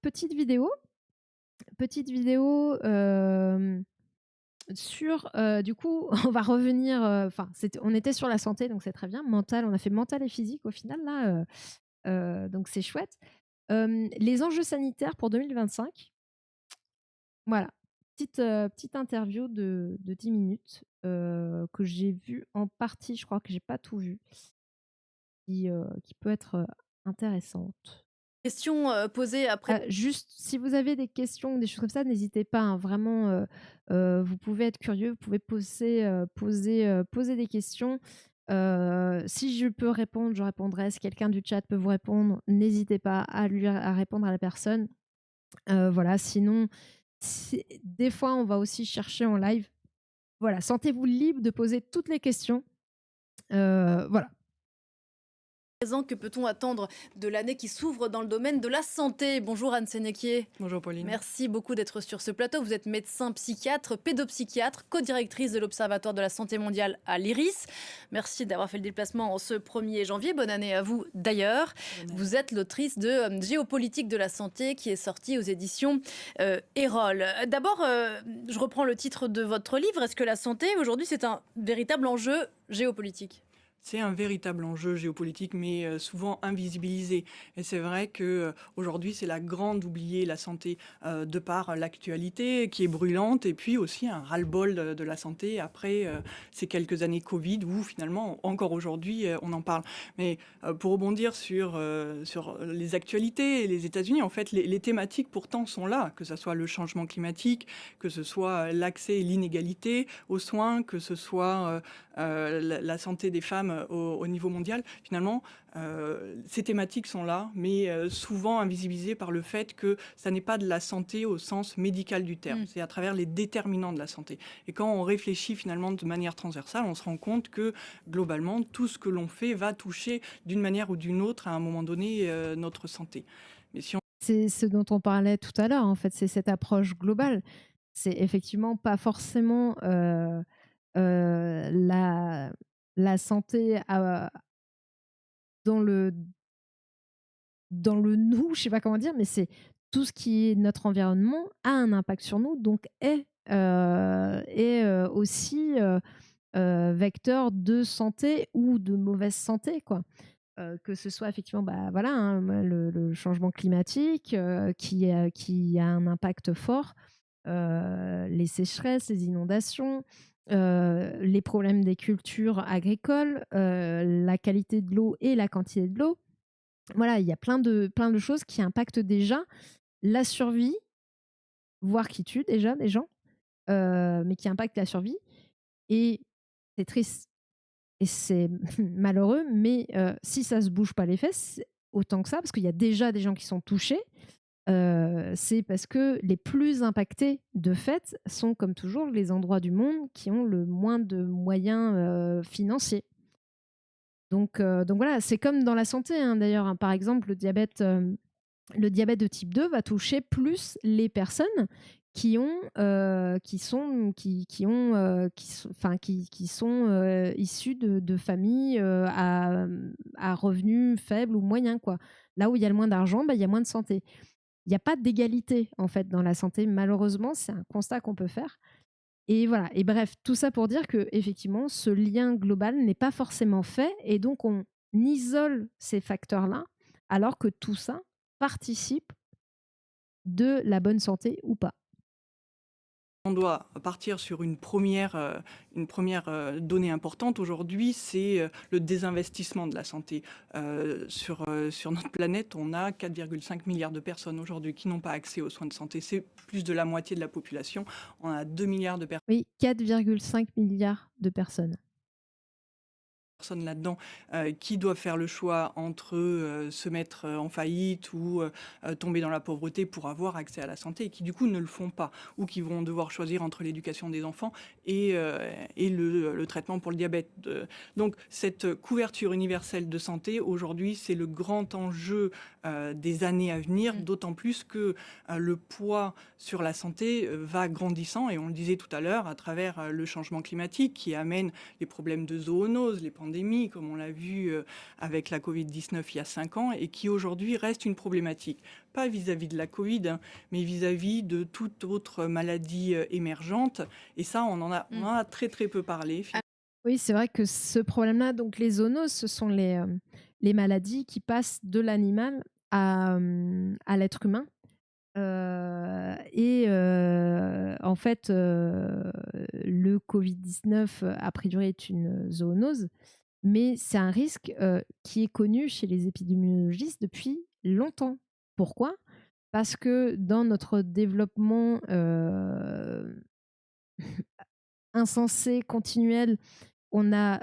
petite vidéo sur, du coup, on va revenir, enfin, on était sur la santé, donc c'est très bien. Mental, on a fait mental et physique au final là, donc c'est chouette. Les enjeux sanitaires pour 2025, voilà. Petite interview de 10 minutes, que j'ai vue en partie, je crois que j'ai pas tout vu, qui peut être, intéressante. Question, posée après. Juste, si vous avez des questions ou des choses comme ça, n'hésitez pas, hein, vraiment, vous pouvez être curieux, vous pouvez poser des questions. Si je peux répondre, je répondrai. Si quelqu'un du chat peut vous répondre, n'hésitez pas à répondre à la personne. Voilà, sinon, des fois, on va aussi chercher en live. Voilà, sentez-vous libre de poser toutes les questions. Voilà. Présent, que peut-on attendre de l'année qui s'ouvre dans le domaine de la santé? Bonjour Anne Sénéquier. Bonjour Pauline. Merci beaucoup d'être sur ce plateau. Vous êtes médecin psychiatre, pédopsychiatre, co-directrice de l'Observatoire de la santé mondiale à l'IRIS. Merci d'avoir fait le déplacement en ce 1er janvier. Bonne année à vous d'ailleurs. Bonne année. Vous êtes l'autrice de Géopolitique de la santé qui est sortie aux éditions Erol. D'abord, je reprends le titre de votre livre. Est-ce que la santé aujourd'hui c'est un véritable enjeu géopolitique? C'est un véritable enjeu géopolitique, mais souvent invisibilisé. Et c'est vrai que aujourd'hui, c'est la grande oubliée, la santé, de par l'actualité qui est brûlante, et puis aussi un ras-le-bol de la santé après ces quelques années Covid, où finalement, encore aujourd'hui, on en parle. Mais pour rebondir sur les actualités et les États-Unis, en fait, les thématiques pourtant sont là, que ce soit le changement climatique, que ce soit l'accès et l'inégalité aux soins, que ce soit la santé des femmes au niveau mondial. Finalement, ces thématiques sont là, mais souvent invisibilisées par le fait que ça n'est pas de la santé au sens médical du terme. C'est à travers les déterminants de la santé. Et quand on réfléchit finalement de manière transversale, on se rend compte que globalement, tout ce que l'on fait va toucher d'une manière ou d'une autre à un moment donné notre santé. Mais si on C'est ce dont on parlait tout à l'heure, en fait, c'est cette approche globale. C'est effectivement pas forcément, la santé dans le nous, je sais pas comment dire, mais c'est tout ce qui est notre environnement a un impact sur nous, donc est aussi, vecteur de santé ou de mauvaise santé, quoi. Que ce soit effectivement, bah, voilà, hein, le changement climatique, qui a un impact fort, les sécheresses, les inondations, les problèmes des cultures agricoles, la qualité de l'eau et la quantité de l'eau. Voilà, il y a plein de choses qui impactent déjà la survie, voire qui tuent déjà des gens, mais qui impactent la survie, et c'est triste et c'est malheureux, mais si ça se bouge pas les fesses, autant que ça, parce qu'il y a déjà des gens qui sont touchés, c'est parce que les plus impactés, de fait, sont comme toujours les endroits du monde qui ont le moins de moyens, financiers. Donc voilà, c'est comme dans la santé, hein, d'ailleurs, hein. Par exemple, le diabète de type 2 va toucher plus les personnes qui ont, qui sont issues de familles à revenus faibles ou moyens, quoi. Là où il y a le moins d'argent, bah, il y a moins de santé. Il n'y a pas d'égalité, en fait, dans la santé. Malheureusement, c'est un constat qu'on peut faire. Et voilà. Et bref, tout ça pour dire que effectivement, ce lien global n'est pas forcément fait, et donc on isole ces facteurs-là, alors que tout ça participe de la bonne santé ou pas. doit partir sur une première donnée importante aujourd'hui, c'est le désinvestissement de la santé. Sur notre planète, on a 4,5 milliards de personnes aujourd'hui qui n'ont pas accès aux soins de santé. C'est plus de la moitié de la population. On a 2 milliards de Oui, 4,5 milliards de personnes. personnes là-dedans qui doivent faire le choix entre se mettre en faillite ou tomber dans la pauvreté pour avoir accès à la santé, et qui du coup ne le font pas, ou qui vont devoir choisir entre l'éducation des enfants et le traitement pour le diabète. Donc cette couverture universelle de santé, aujourd'hui, c'est le grand enjeu des années à venir, d'autant plus que le poids sur la santé va grandissant, et on le disait tout à l'heure, à travers le changement climatique qui amène les problèmes de zoonose, les pandémie, comme on l'a vu avec la Covid-19 il y a 5 ans, et qui aujourd'hui reste une problématique. Pas vis-à-vis de la Covid, hein, mais vis-à-vis de toute autre maladie émergente. Et ça, on en a très très peu parlé. Oui, c'est vrai que ce problème-là, donc les zoonoses, ce sont les maladies qui passent de l'animal à l'être humain. En fait, le Covid-19, a priori, est une zoonose, mais c'est un risque qui est connu chez les épidémiologistes depuis longtemps. Pourquoi? Parce que dans notre développement insensé, continuel, on a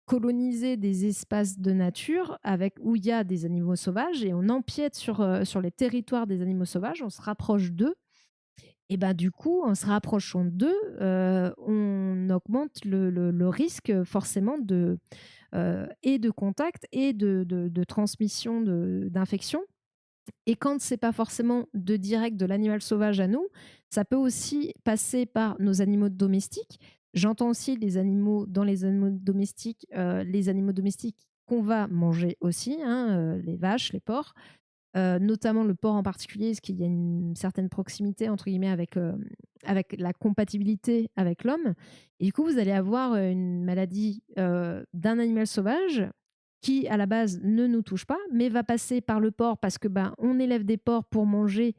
colonisé des espaces de nature où il y a des animaux sauvages et on empiète sur les territoires des animaux sauvages, on se rapproche d'eux. Et ben, du coup, en se rapprochant d'eux, on augmente le risque forcément et de contact et de transmission d'infection. Et quand c'est pas forcément de direct de l'animal sauvage à nous, ça peut aussi passer par nos animaux domestiques. J'entends aussi dans les animaux domestiques, les animaux domestiques qu'on va manger aussi, hein, les vaches, les porcs, notamment le porc en particulier, parce qu'il y a une certaine proximité entre guillemets avec la compatibilité avec l'homme. Et du coup, vous allez avoir une maladie d'un animal sauvage qui, à la base, ne nous touche pas, mais va passer par le porc parce que on élève des porcs pour manger,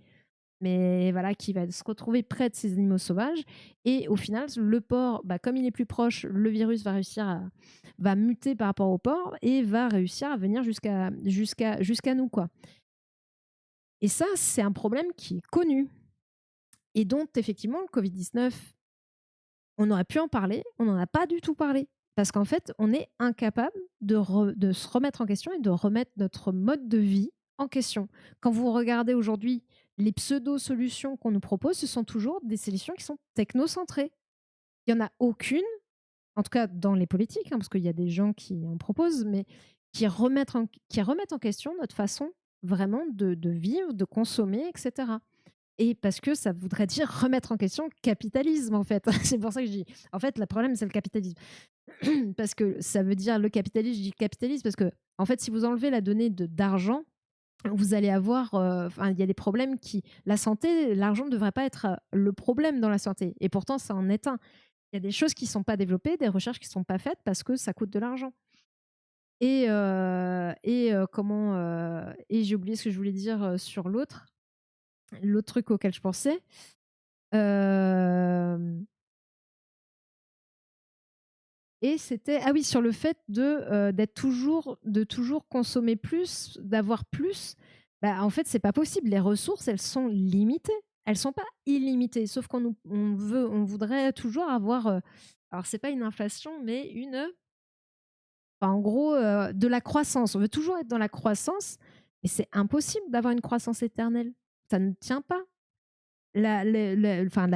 mais voilà, qui va se retrouver près de ces animaux sauvages. Et au final, le porc, comme il est plus proche, le virus va muter par rapport au porc et va réussir à venir jusqu'à nous, quoi. Et ça, c'est un problème qui est connu et dont, effectivement, le Covid-19, on aurait pu en parler, on n'en a pas du tout parlé. Parce qu'en fait, on est incapable de se remettre en question et de remettre notre mode de vie en question. Quand vous regardez aujourd'hui les pseudo-solutions qu'on nous propose, ce sont toujours des solutions qui sont technocentrées. Il n'y en a aucune, en tout cas dans les politiques, hein, parce qu'il y a des gens qui en proposent, mais qui remettent en question notre façon vraiment de vivre, de consommer, etc. Et parce que ça voudrait dire remettre en question le capitalisme, en fait. C'est pour ça que je dis, en fait, le problème, c'est le capitalisme. Parce que ça veut dire le capitalisme, je dis capitalisme parce que, en fait, si vous enlevez la donnée d'argent, vous allez avoir, il y a des problèmes la santé, l'argent ne devrait pas être le problème dans la santé. Et pourtant, ça en est un. Il y a des choses qui ne sont pas développées, des recherches qui ne sont pas faites parce que ça coûte de l'argent. Et j'ai oublié ce que je voulais dire sur l'autre truc auquel je pensais. Et c'était sur le fait de toujours consommer plus, d'avoir plus. En fait, c'est pas possible. Les ressources, elles sont limitées. Elles sont pas illimitées. Sauf on voudrait toujours avoir. Alors, c'est pas une inflation, mais en gros, de la croissance. On veut toujours être dans la croissance, mais c'est impossible d'avoir une croissance éternelle. Ça ne tient pas. La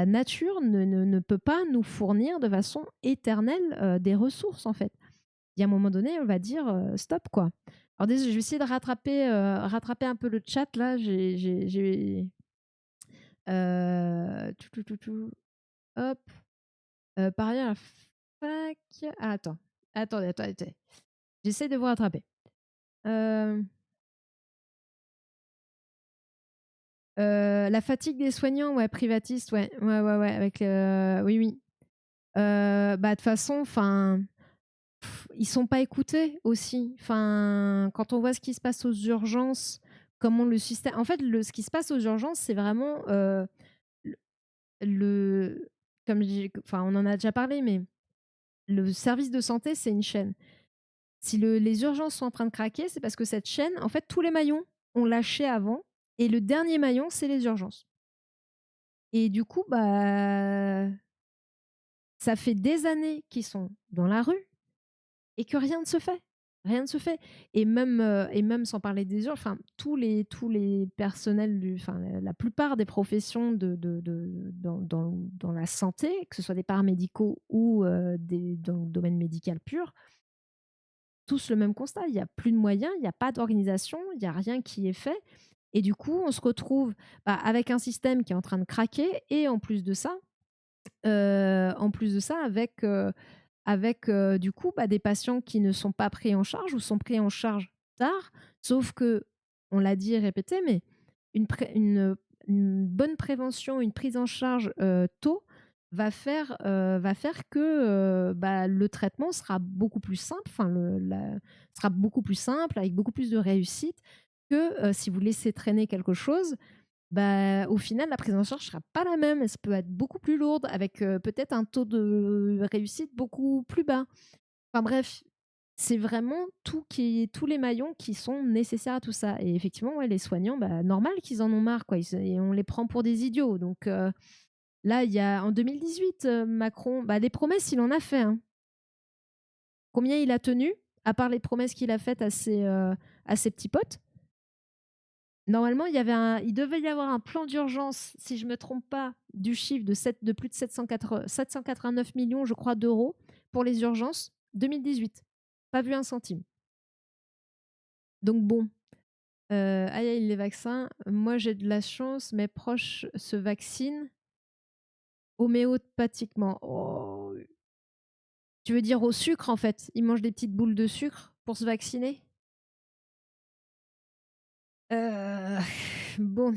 nature ne peut pas nous fournir de façon éternelle des ressources, en fait. Il y a un moment donné, on va dire stop, quoi. Alors, désolé, je vais essayer de rattraper un peu le chat, là. Hop. Par ailleurs, la fac. Ah, attendez. J'essaie de vous rattraper. La fatigue des soignants, ouais, privatistes, ouais, avec oui. De toute façon, ils sont pas écoutés aussi. Quand on voit ce qui se passe aux urgences, comment le système. En fait, ce qui se passe aux urgences, c'est vraiment comme on en a déjà parlé, mais le service de santé, c'est une chaîne. Si les urgences sont en train de craquer, c'est parce que cette chaîne, en fait, tous les maillons ont lâché avant, et le dernier maillon, c'est les urgences. Et du coup, ça fait des années qu'ils sont dans la rue et que rien ne se fait. Rien ne se fait. Et même sans parler des urgences, tous les personnels, la plupart des professions dans la santé, que ce soit des paramédicaux ou dans le domaine médical pur, tous le même constat. Il n'y a plus de moyens, il n'y a pas d'organisation, il n'y a rien qui est fait. Et du coup, on se retrouve avec un système qui est en train de craquer, et en plus de ça, avec avec du coup des patients qui ne sont pas pris en charge ou sont pris en charge tard. Sauf que, on l'a dit et répété, mais une bonne prévention, une prise en charge tôt va faire que le traitement sera beaucoup plus simple, sera beaucoup plus simple, avec beaucoup plus de réussite que si vous laissez traîner quelque chose. Au final, la prise en charge sera pas la même. Elle peut être beaucoup plus lourde, avec peut-être un taux de réussite beaucoup plus bas. Enfin bref, c'est vraiment tous les maillons qui sont nécessaires à tout ça. Et effectivement, ouais, les soignants, normal qu'ils en ont marre, quoi. Et on les prend pour des idiots. Donc là, il y a en 2018, Macron, des promesses, il en a fait, hein. Combien il a tenu, à part les promesses qu'il a faites à ses petits potes? Normalement, il devait y avoir un plan d'urgence, si je ne me trompe pas, du chiffre de plus de 789 millions, je crois, d'euros pour les urgences 2018. Pas vu un centime. Donc bon, aïe aïe les vaccins. Moi, j'ai de la chance, mes proches se vaccinent homéopathiquement. Oh. Tu veux dire au sucre, en fait? Ils mangent des petites boules de sucre pour se vacciner? Bon.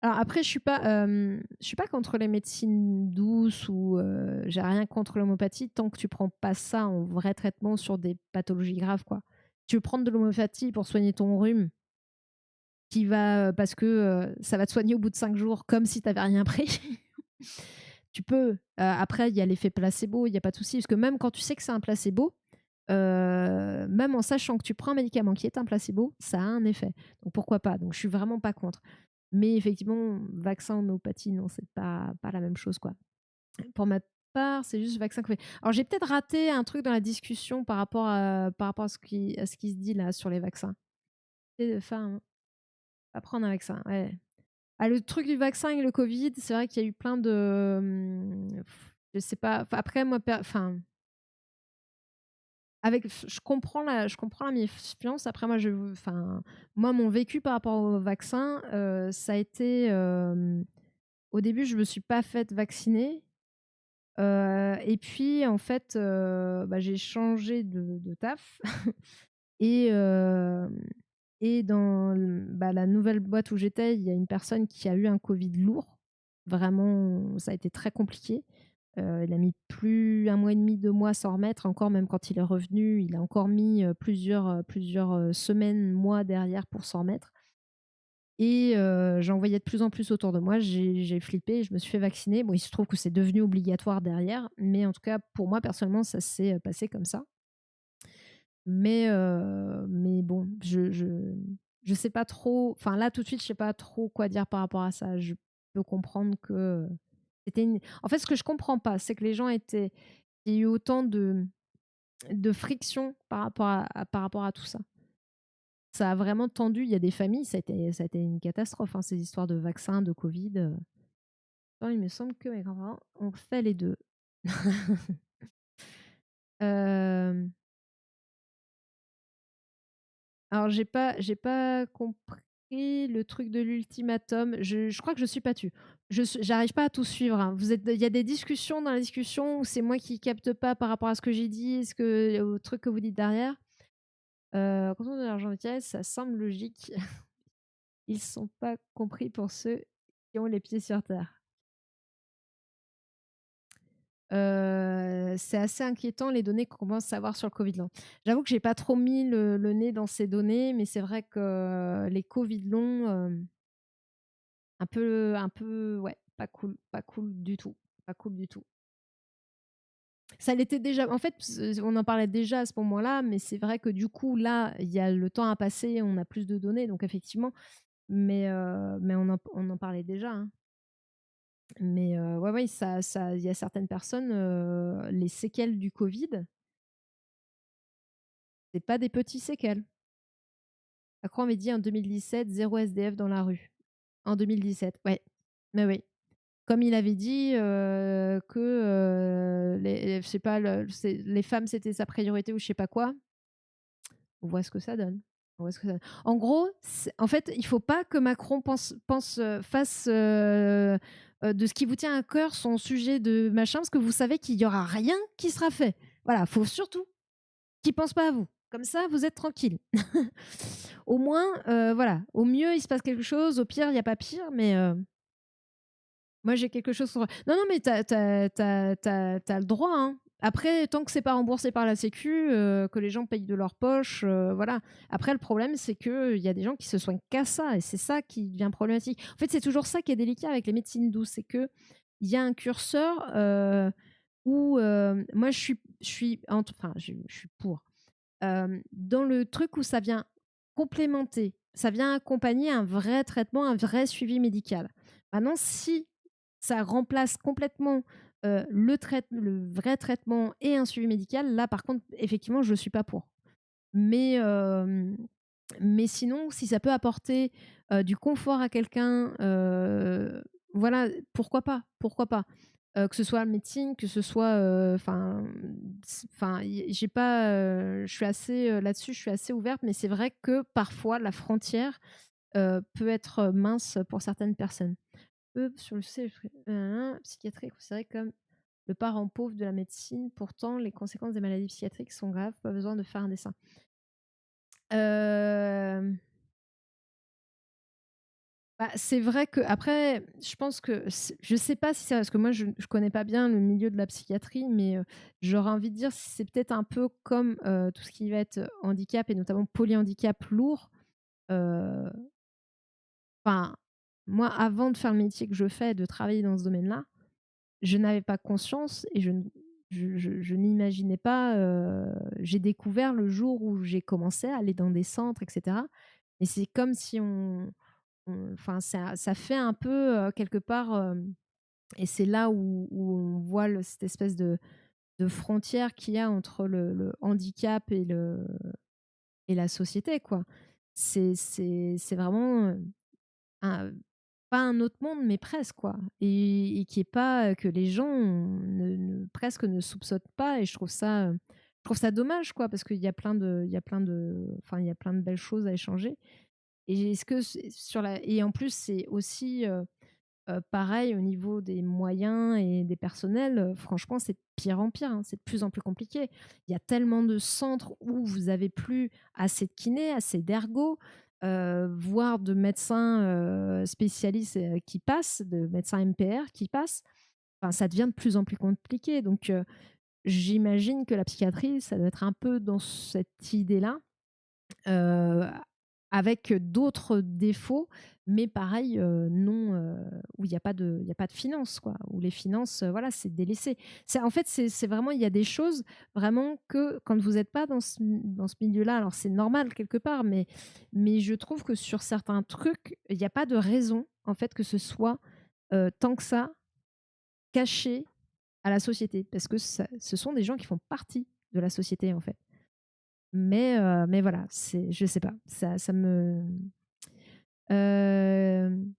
Alors après, je suis pas contre les médecines douces ou j'ai rien contre l'homéopathie tant que tu prends pas ça en vrai traitement sur des pathologies graves, quoi. Tu veux prendre de l'homéopathie pour soigner ton rhume, parce que ça va te soigner au bout de 5 jours comme si tu avais rien pris. Tu peux. Après, il y a l'effet placebo, il y a pas de souci, parce que même quand tu sais que c'est un placebo, même en sachant que tu prends un médicament qui est un placebo, ça a un effet. Donc pourquoi pas? Donc je suis vraiment pas contre. Mais effectivement, vaccin, homéopathie, non, c'est pas la même chose, quoi. Pour ma part, c'est juste vaccin Covid. Alors j'ai peut-être raté un truc dans la discussion par rapport à ce qui se dit là sur les vaccins. Enfin, pas prendre un vaccin, ouais. Ah, le truc du vaccin et le Covid, c'est vrai qu'il y a eu plein de, je sais pas. Enfin, après moi, enfin, je comprends la méfiance. Après moi, enfin, moi, mon vécu par rapport au vaccin, ça a été, au début, je me suis pas faite vacciner. Et puis en fait, j'ai changé de taf et dans la nouvelle boîte où j'étais, il y a une personne qui a eu un Covid lourd. Vraiment, ça a été très compliqué. Il a mis plus 1 mois et demi, 2 mois à s'en remettre. Encore, même quand il est revenu, il a encore mis, plusieurs, semaines, mois derrière pour s'en remettre. Et j'en voyais de plus en plus autour de moi. J'ai flippé, je me suis fait vacciner. Bon, il se trouve que c'est devenu obligatoire derrière, mais en tout cas, pour moi, personnellement, ça s'est passé comme ça. Mais bon, je sais pas trop. Enfin, là, tout de suite, je sais pas trop quoi dire par rapport à ça. Je peux comprendre que c'était une. En fait, ce que je comprends pas, c'est que les gens étaient. Il y a eu autant de friction par rapport à tout ça. Ça a vraiment tendu. Il y a des familles, ça a été une catastrophe, hein, ces histoires de vaccins, de Covid. Il me semble que mes grands-parents ont fait les deux. Euh, alors, j'ai pas compris le truc de l'ultimatum. Je crois que je suis pas tu. J'arrive pas à tout suivre, hein. Il y a des discussions dans la discussion où c'est moi qui capte pas par rapport à ce que j'ai dit, au truc que vous dites derrière. Quand on donne de l'argent de ça semble logique. Ils sont pas compris pour ceux qui ont les pieds sur terre. C'est assez inquiétant les données qu'on commence à avoir sur le Covid long. J'avoue que j'ai pas trop mis le nez dans ces données, mais c'est vrai que les Covid longs, ouais, pas cool du tout, pas cool du tout. Ça l'était déjà. En fait, on en parlait déjà à ce moment-là, mais c'est vrai que du coup, là, il y a le temps à passer, on a plus de données, donc effectivement, mais on en parlait déjà, hein. Mais ouais, ouais, il y a certaines personnes, les séquelles du Covid, c'est pas des petits séquelles. Macron avait dit en 2017, 0 SDF dans la rue. En 2017, ouais. Mais oui. Comme il avait dit que je sais pas, les femmes c'était sa priorité ou je sais pas quoi. On voit ce que ça donne. On voit ce que ça donne. En gros, en fait, il faut pas que Macron fasse de ce qui vous tient à cœur, son sujet de machin, parce que vous savez qu'il y aura rien qui sera fait. Voilà, faut surtout qu'ils pensent pas à vous. Comme ça, vous êtes tranquille. Au moins, voilà, au mieux, il se passe quelque chose, au pire, il y a pas pire, mais moi, j'ai quelque chose sur non, non, mais tu as le droit, hein. Après, tant que c'est pas remboursé par la sécu, que les gens payent de leur poche, voilà. Après, le problème, c'est qu'il y a des gens qui se soignent qu'à ça et c'est ça qui devient problématique. En fait, c'est toujours ça qui est délicat avec les médecines douces, c'est qu'il y a un curseur, où, moi, je suis entre enfin, je suis pour, dans le truc où ça vient complémenter, ça vient accompagner un vrai traitement, un vrai suivi médical. Maintenant, si ça remplace complètement, le vrai traitement et un suivi médical, là, par contre, effectivement, je ne suis pas pour. Mais, mais sinon, si ça peut apporter, du confort à quelqu'un, voilà, pourquoi pas? Pourquoi pas? Que ce soit la médecine, que ce soit, enfin, j'ai pas, je suis assez, là-dessus, je suis assez ouverte, mais c'est vrai que parfois la frontière, peut être, mince pour certaines personnes. Eux, sur le sujet psychiatrie est considérée comme le parent pauvre de la médecine. Pourtant, les conséquences des maladies psychiatriques sont graves, pas besoin de faire un dessin. Hem, Bah, c'est vrai que après, je pense que je sais pas si c'est parce que moi je connais pas bien le milieu de la psychiatrie, mais j'aurais envie de dire si c'est peut-être un peu comme tout ce qui va être handicap et notamment polyhandicap lourd. euh, Enfin, moi, avant de faire le métier que je fais, de travailler dans ce domaine-là, je n'avais pas conscience et je n'imaginais pas. J'ai découvert le jour où j'ai commencé à aller dans des centres, etc. Et c'est comme si enfin, ça fait un peu quelque part, et c'est là où on voit cette espèce de frontière qu'il y a entre le handicap et la société, quoi. C'est vraiment pas un autre monde, mais presque, quoi. Et qui est pas que les gens presque ne soupçonnent pas. Et je trouve ça dommage, quoi, parce qu'il y a enfin, il y a plein de belles choses à échanger. Et est-ce que sur la et en plus, c'est aussi pareil au niveau des moyens et des personnels, franchement, c'est de pire en pire, hein, c'est de plus en plus compliqué. Il y a tellement de centres où vous avez plus assez de kinés, assez d'ergo, voire de médecins, spécialistes, qui passent, de médecins MPR qui passent. Enfin, ça devient de plus en plus compliqué donc j'imagine que la psychiatrie, ça doit être un peu dans cette idée-là. Heu, Avec d'autres défauts, mais pareil, non, où il y a pas de finances, quoi. Où les finances, voilà, c'est délaissé. En fait, c'est vraiment il y a des choses vraiment que quand vous êtes pas dans ce milieu-là, alors c'est normal quelque part, mais je trouve que sur certains trucs, il y a pas de raison, en fait, que ce soit, tant que ça, caché à la société. Parce que ce sont des gens qui font partie de la société, en fait. Mais voilà, je sais pas, ça me hem,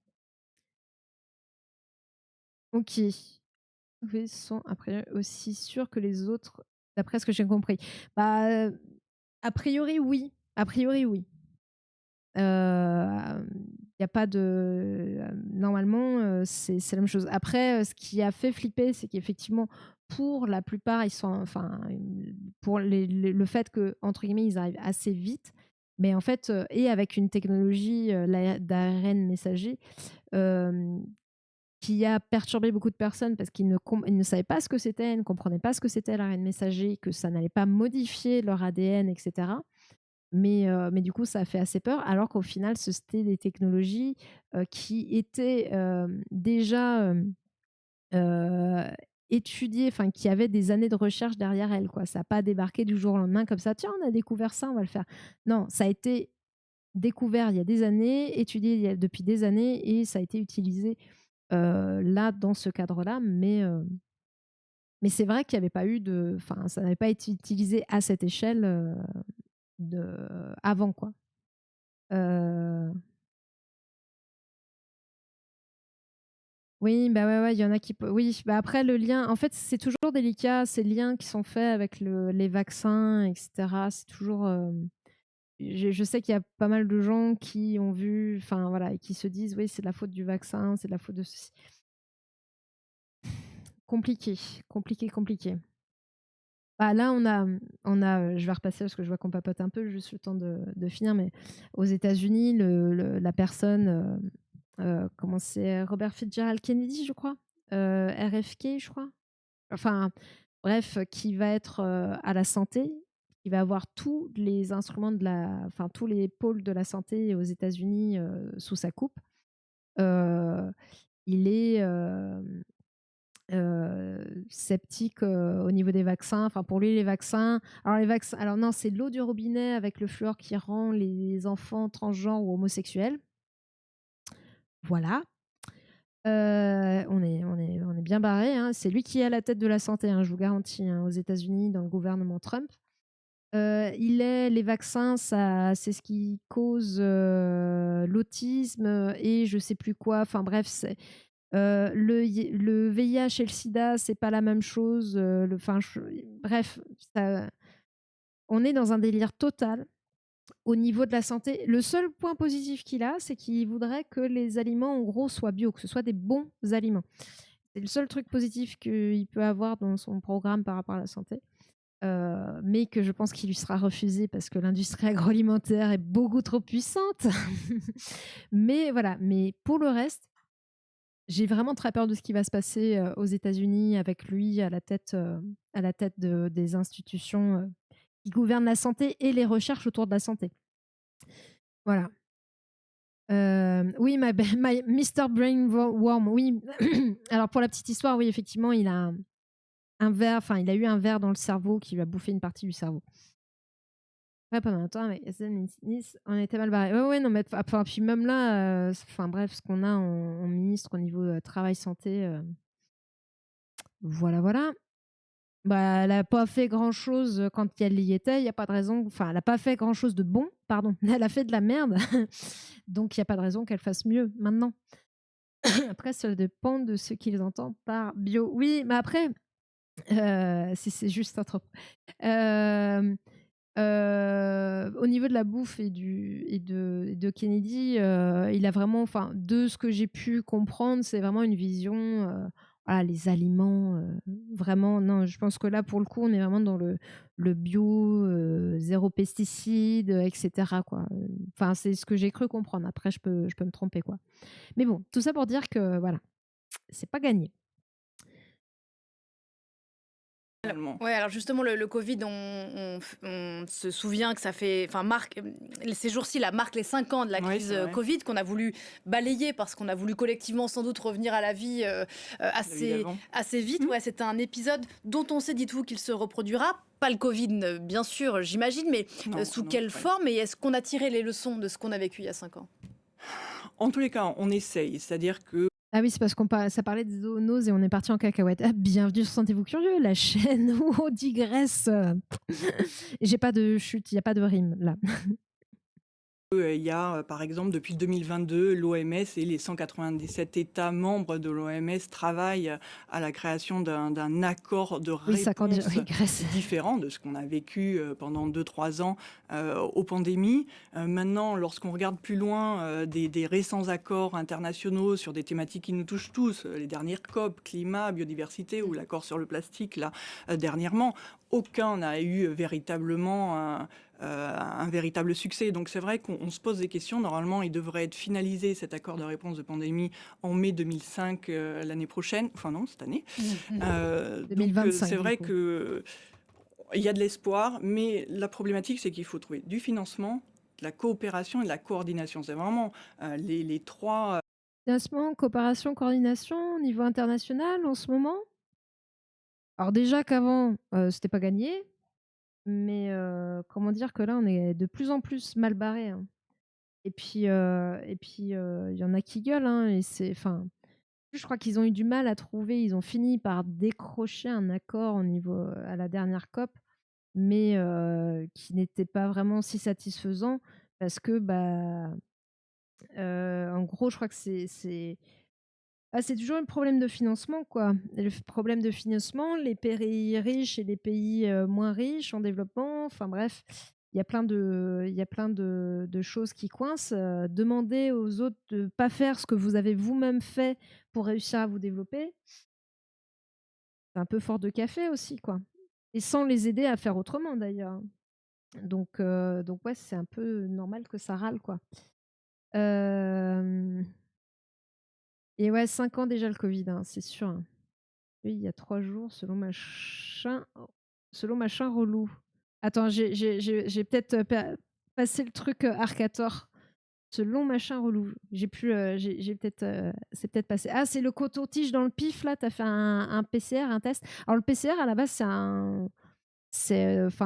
OK. Oui, sont après aussi sûrs que les autres, d'après ce que j'ai compris. Bah, a priori oui, a priori oui. Il y a pas de normalement, c'est la même chose. Après, ce qui a fait flipper, c'est qu'effectivement, pour la plupart, ils sont enfin, pour le fait que entre guillemets, «ils arrivent assez vite», mais en fait, et avec une technologie, d'ARN messager, hem, qui a perturbé beaucoup de personnes parce ils ne savaient pas ce que c'était, ils ne comprenaient pas ce que c'était l'ARN messager, que ça n'allait pas modifier leur ADN et cetera. Mais du coup, ça a fait assez peur, alors qu'au final, c'était des technologies, qui étaient, déjà, heu, étudiées, enfin qui avaient des années de recherche derrière elles, quoi. Ça a pas débarqué du jour au lendemain comme ça: «Tiens, on a découvert ça, on va le faire». Non, ça a été découvert il y a des années, étudié depuis des années et ça a été utilisé, là, dans ce cadre-là, mais c'est vrai qu'il y avait pas eu de enfin, ça n'avait pas été utilisé à cette échelle, avant, quoi. Heu, oui, bah, ouais, ouais, il y en a qui pe oui, bah, après le lien en fait, c'est toujours délicat, ces liens qui sont faits avec les vaccins et cetera. C'est toujours, je sais qu'il y a pas mal de gens qui ont vu enfin, voilà et qui se disent: «Oui, c'est de la faute du vaccin, c'est de la faute de ceci». compliqué, compliqué, compliqué. Bah, là, je vais repasser parce que je vois qu'on papote un peu, juste le temps de finir, mais aux États-Unis, la personne, comment c'est, Robert Fitzgerald Kennedy, je crois, RFK, je crois. Enfin, bref, qui va être à la santé, qui va avoir tous les instruments enfin tous les pôles de la santé aux États-Unis sous sa coupe. Euh, il est sceptique au niveau des vaccins. Enfin, pour lui, les vaccins. Alors non, c'est l'eau du robinet avec le fluor qui rend les enfants transgenres ou homosexuels. Voilà. On est bien barré, hein. C'est lui qui est à la tête de la santé, hein, je vous garantis, hein, aux États-Unis, dans le gouvernement Trump. Les vaccins, c'est ce qui cause l'autisme et je sais plus quoi. Enfin bref, le VIH et le sida, c'est pas la même chose. Bref, on est dans un délire total au niveau de la santé. Le seul point positif qu'il a, c'est qu'il voudrait que les aliments, en gros, soient bio, que ce soit des bons aliments. C'est le seul truc positif qu'il peut avoir dans son programme par rapport à la santé. Mais que je pense qu'il lui sera refusé parce que l'industrie agroalimentaire est beaucoup trop puissante. Mais voilà, mais pour le reste, j'ai vraiment très peur de ce qui va se passer aux États-Unis avec lui à la tête des institutions qui gouvernent la santé et les recherches autour de la santé. Voilà. Oui, Mr. Brainworm, oui. Alors pour la petite histoire, oui, effectivement, il a il a eu un ver dans le cerveau qui lui a bouffé une partie du cerveau. Ouais, pendant un temps, avec Nice, on était mal barré. Ouais, ouais, non, mais enfin, puis même là, enfin bref, ce qu'on a en ministre au niveau travail santé, voilà, voilà. Bah, elle a pas fait grand-chose quand elle y était. Il y a pas de raison. Enfin, elle a pas fait grand-chose de bon, pardon. Elle a fait de la merde. Donc, il y a pas de raison qu'elle fasse mieux maintenant. Après, ça dépend de ce qu'ils entendent par bio. Oui, mais après, si c'est juste un trop. Au niveau de la bouffe et de Kennedy, il a vraiment, enfin, de ce que j'ai pu comprendre, c'est vraiment une vision, voilà, les aliments, vraiment, non, je pense que là, pour le coup, on est vraiment dans le bio, 0 pesticides, et cetera, quoi. Enfin, c'est ce que j'ai cru comprendre. Après, je peux me tromper, quoi. Mais bon, tout ça pour dire que, voilà, c'est pas gagné. Finalement. Ouais, alors justement, le Covid, on se souvient que ça fait, enfin, ces jours-ci, là, marque les 5 ans de la Oui, crise c'est vrai, Covid qu'on a voulu balayer parce qu'on a voulu collectivement sans doute revenir à la vie la vie d'avant. assez vite. Mmh. Ouais, c'est un épisode dont on sait, dites-vous, qu'il se reproduira. Pas le Covid, bien sûr, j'imagine, mais Non, sous non, quelle ouais. forme et est-ce qu'on a tiré les leçons de ce qu'on a vécu il y a 5 ans? En tous les cas, on essaye, c'est-à-dire que Ah oui, c'est parce ça parlait des zoonoses et on est parti en cacahuète. Ah, bienvenue sur Sentez-vous curieux, la chaîne où on digresse. J'ai pas de chute, il n'y a pas de rime là. Il y a, par exemple, depuis 2022, l'OMS et les 197 États membres de l'OMS travaillent à la création d'un accord de Oui, ça quand déjà. réponse Oui, Grèce. différent de ce qu'on a vécu pendant 2-3 ans aux pandémies. Maintenant, lorsqu'on regarde plus loin des récents accords internationaux sur des thématiques qui nous touchent tous, les dernières COP, climat, biodiversité ou l'accord sur le plastique, là, dernièrement, aucun n'a eu véritablement un véritable succès. Donc c'est vrai qu'on se pose des questions. Normalement, il devrait être finalisé, cet accord de réponse de pandémie, en mai 2005, l'année prochaine. Enfin non, cette année. Donc 2025 c'est du vrai coup. qu'il y a de l'espoir, mais la problématique, c'est qu'il faut trouver du financement, de la coopération et de la coordination. C'est vraiment les trois. Financement, coopération, coordination au niveau international en ce moment. Alors déjà qu'avant, c'était pas gagné, mais comment dire que là, on est de plus en plus mal barré, hein. Et puis, il y en a qui gueulent, hein, et enfin, je crois qu'ils ont eu du mal à trouver. Ils ont fini par décrocher un accord au niveau à la dernière COP, mais qui n'était pas vraiment si satisfaisant parce que, bah, en gros, je crois que c'est toujours un problème de financement, quoi. Et le problème de financement, les pays riches et les pays moins riches en développement, enfin bref, il y a plein de choses qui coincent. Demandez aux autres de ne pas faire ce que vous avez vous-même fait pour réussir à vous développer. C'est un peu fort de café aussi, quoi. Et sans les aider à faire autrement, d'ailleurs. Donc ouais, c'est un peu normal que ça râle, quoi. Hem Et ouais, 5 ans déjà le covid, hein, c'est sûr, hein. Oui, il y a 3 jours, selon machin relou. Attends, j'ai peut-être, passé le truc, Arcator. Selon machin relou. J'ai peut-être, c'est peut-être passé. Ah, c'est le coton-tige dans le pif là, tu as fait un PCR, un test? Alors le PCR à la base, enfin,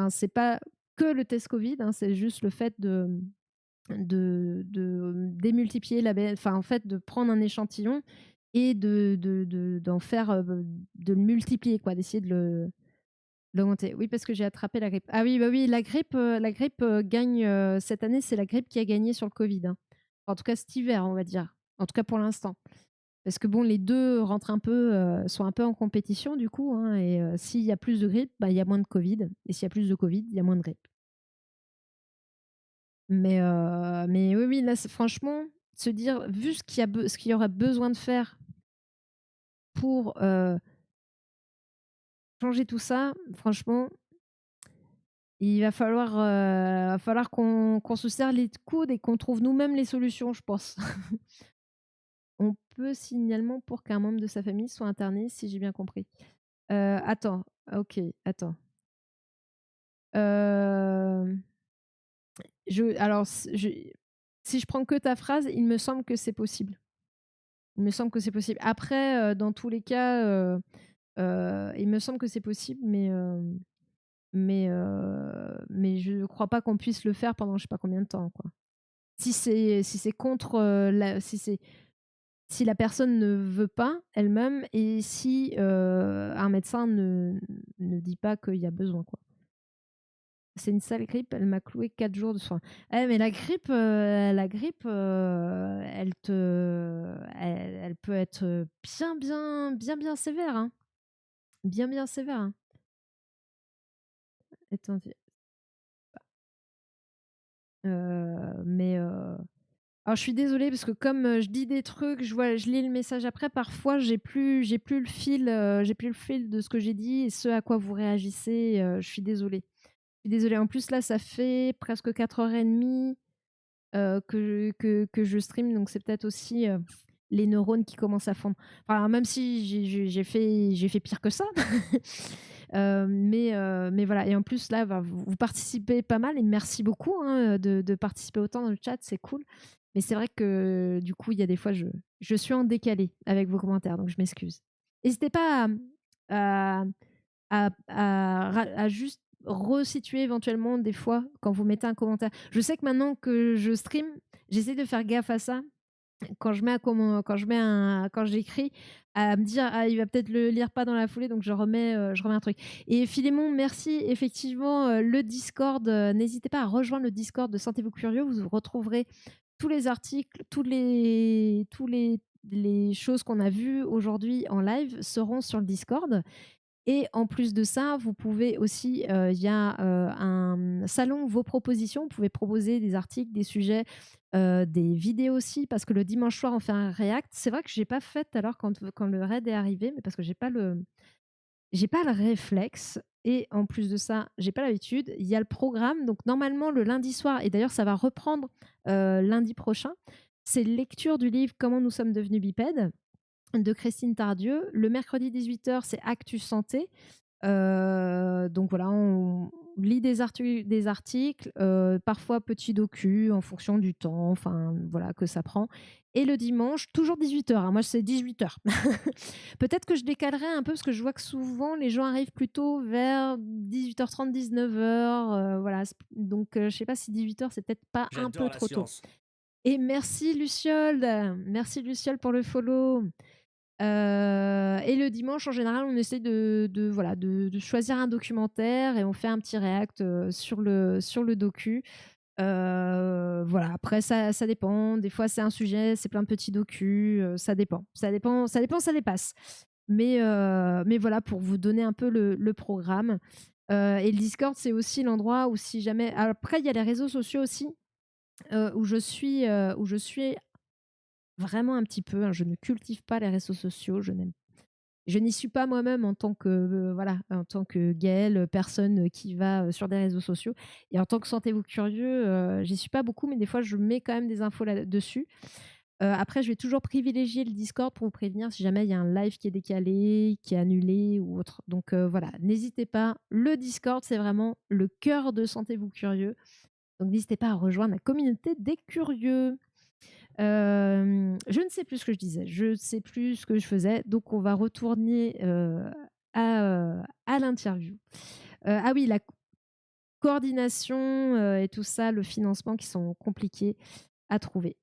c'est pas que le test Covid, hein, c'est juste le fait de démultiplier enfin, en fait, de prendre un échantillon et d'en faire, de le multiplier quoi, d'essayer de l'augmenter. Oui, parce que j'ai attrapé la grippe. Ah oui, bah oui, la grippe, gagne, cette année, c'est la grippe qui a gagné sur le Covid, hein. En tout cas cet hiver, on va dire. En tout cas pour l'instant. Parce que bon, les 2 rentrent un peu, sont un peu en compétition du coup, hein, et s'il y a plus de grippe, bah, il y a moins de Covid et s'il y a plus de Covid, il y a moins de grippe. Mais oui, oui, là, c'est franchement, se dire, vu ce qu'il y aurait besoin de faire pour, changer tout ça, franchement, il va falloir qu'on se serre les coudes et qu'on trouve nous-mêmes les solutions, je pense. On peut signalement pour qu'un membre de sa famille soit interné, si j'ai bien compris. Attends, OK, attends. Hem, alors si je prends que ta phrase, il me semble que c'est possible. Il me semble que c'est possible. Après, dans tous les cas, il me semble que c'est possible, mais je ne crois pas qu'on puisse le faire pendant je sais pas combien de temps, quoi. Si c'est contre, si la personne ne veut pas elle-même et si, un médecin ne dit pas qu'il y a besoin, quoi. C'est une sale grippe, elle m'a cloué 4 jours de soins. Eh mais la grippe, elle peut être, bien, bien, bien, bien sévère, hein. Bien, bien sévère, hein. Attendez, mais alors je suis désolée parce que comme, je dis des trucs, je lis le message après, parfois j'ai plus le fil de ce que j'ai dit et ce à quoi vous réagissez, je suis désolée. Je suis désolée. En plus là, ça fait presque 4h30 que je stream, donc c'est peut-être aussi, les neurones qui commencent à fondre. Enfin, même si j'ai fait pire que ça. Mais voilà et en plus là, bah, vous participez pas mal et merci beaucoup, hein, de participer autant dans le chat, c'est cool. Mais c'est vrai que du coup, il y a des fois, je suis en décalé avec vos commentaires, donc je m'excuse. N'hésitez pas à à juste resituer éventuellement des fois quand vous mettez un commentaire. Je sais que maintenant que je stream, j'essaie de faire gaffe à ça. Quand j'écris, à me dire: «Ah, il va peut-être le lire pas dans la foulée», donc je remets un truc. Et Philémon, merci. Effectivement, le Discord, n'hésitez pas à rejoindre le Discord de Sentez-vous curieux. Vous retrouverez tous les articles, tous les choses qu'on a vues aujourd'hui en live seront sur le Discord. Et en plus de ça, vous pouvez aussi, il y a, un salon Vos propositions. Vous pouvez proposer des articles, des sujets, des vidéos aussi, parce que le dimanche soir, on fait un react. C'est vrai que j'ai pas fait tout à l'heure quand le raid est arrivé, mais parce que j'ai pas le réflexe et en plus de ça, j'ai pas l'habitude. Il y a le programme, donc normalement le lundi soir et d'ailleurs ça va reprendre, lundi prochain, c'est lecture du livre «Comment nous sommes devenus bipèdes» de Christine Tardieu. Le mercredi 18h, c'est Actu Santé. Donc voilà, on lit des articles, parfois petits docus en fonction du temps, enfin voilà, que ça prend. Et le dimanche, toujours 18h, hein, moi c'est 18h. Peut-être que je décalerai un peu parce que je vois que souvent les gens arrivent plutôt vers 18h30, 19h. Voilà, donc je sais pas si 18h c'est peut-être pas un peu J'adore la trop tôt. science. Et merci Luciole, merci Luciole pour le follow. Et le dimanche, en général, on essaie voilà, de choisir un documentaire et on fait un petit react, sur le docu. Voilà, après ça dépend. Des fois, c'est un sujet, c'est plein de petits docus, ça dépend. Ça dépend, ça dépend, ça dépasse. Mais voilà, pour vous donner un peu le programme. Et le Discord, c'est aussi l'endroit où si jamais après, il y a les réseaux sociaux aussi, où je suis vraiment un petit peu, hein, je ne cultive pas les réseaux sociaux, je n'aime Je n'y suis pas moi-même en tant que, voilà, en tant que Gaëlle, personne qui va, sur des réseaux sociaux et en tant que Sentez-vous curieux, j'y suis pas beaucoup, mais des fois je mets quand même des infos là-dessus. Après je vais toujours privilégier le Discord pour vous prévenir si jamais il y a un live qui est décalé, qui est annulé ou autre. Donc voilà, n'hésitez pas, le Discord, c'est vraiment le cœur de Sentez-vous curieux. Donc n'hésitez pas à rejoindre la communauté des curieux. Je ne sais plus ce que je disais, je ne sais plus ce que je faisais, donc on va retourner, à l'interview. Ah oui, la coordination, et tout ça, le financement qui sont compliqués à trouver.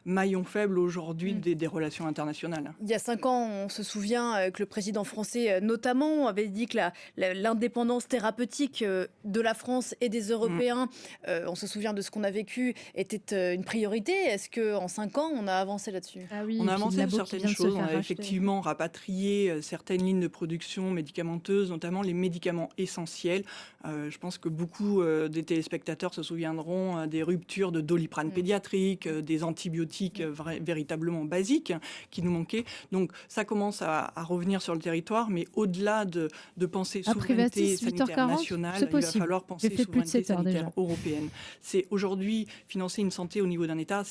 Maillon faible aujourd'hui Mm. des relations internationales. Il y a 5 ans, on se souvient que le président français, notamment, avait dit que l'indépendance thérapeutique de la France et des Mm. Européens, on se souvient de ce qu'on a vécu, était une priorité. Est-ce qu'en 5 ans, on a avancé là-dessus? Ah oui, On et a puis le avancé sur labo qui certaines vient de se choses. On faire a racheter. effectivement rapatrié certaines lignes de production médicamenteuses, notamment les médicaments essentiels. Je pense que beaucoup des téléspectateurs se souviendront des ruptures de Doliprane pédiatrique, des antibiotiques véritablement basiques qui nous manquaient. Donc ça commence à revenir sur le territoire, mais au-delà de penser À souveraineté Privatis, sanitaire 8h40, nationale, c'est il va possible. falloir J'ai penser fait plus de souveraineté 7 heures sanitaire déjà. européenne. C'est aujourd'hui financer une santé au niveau d'un État,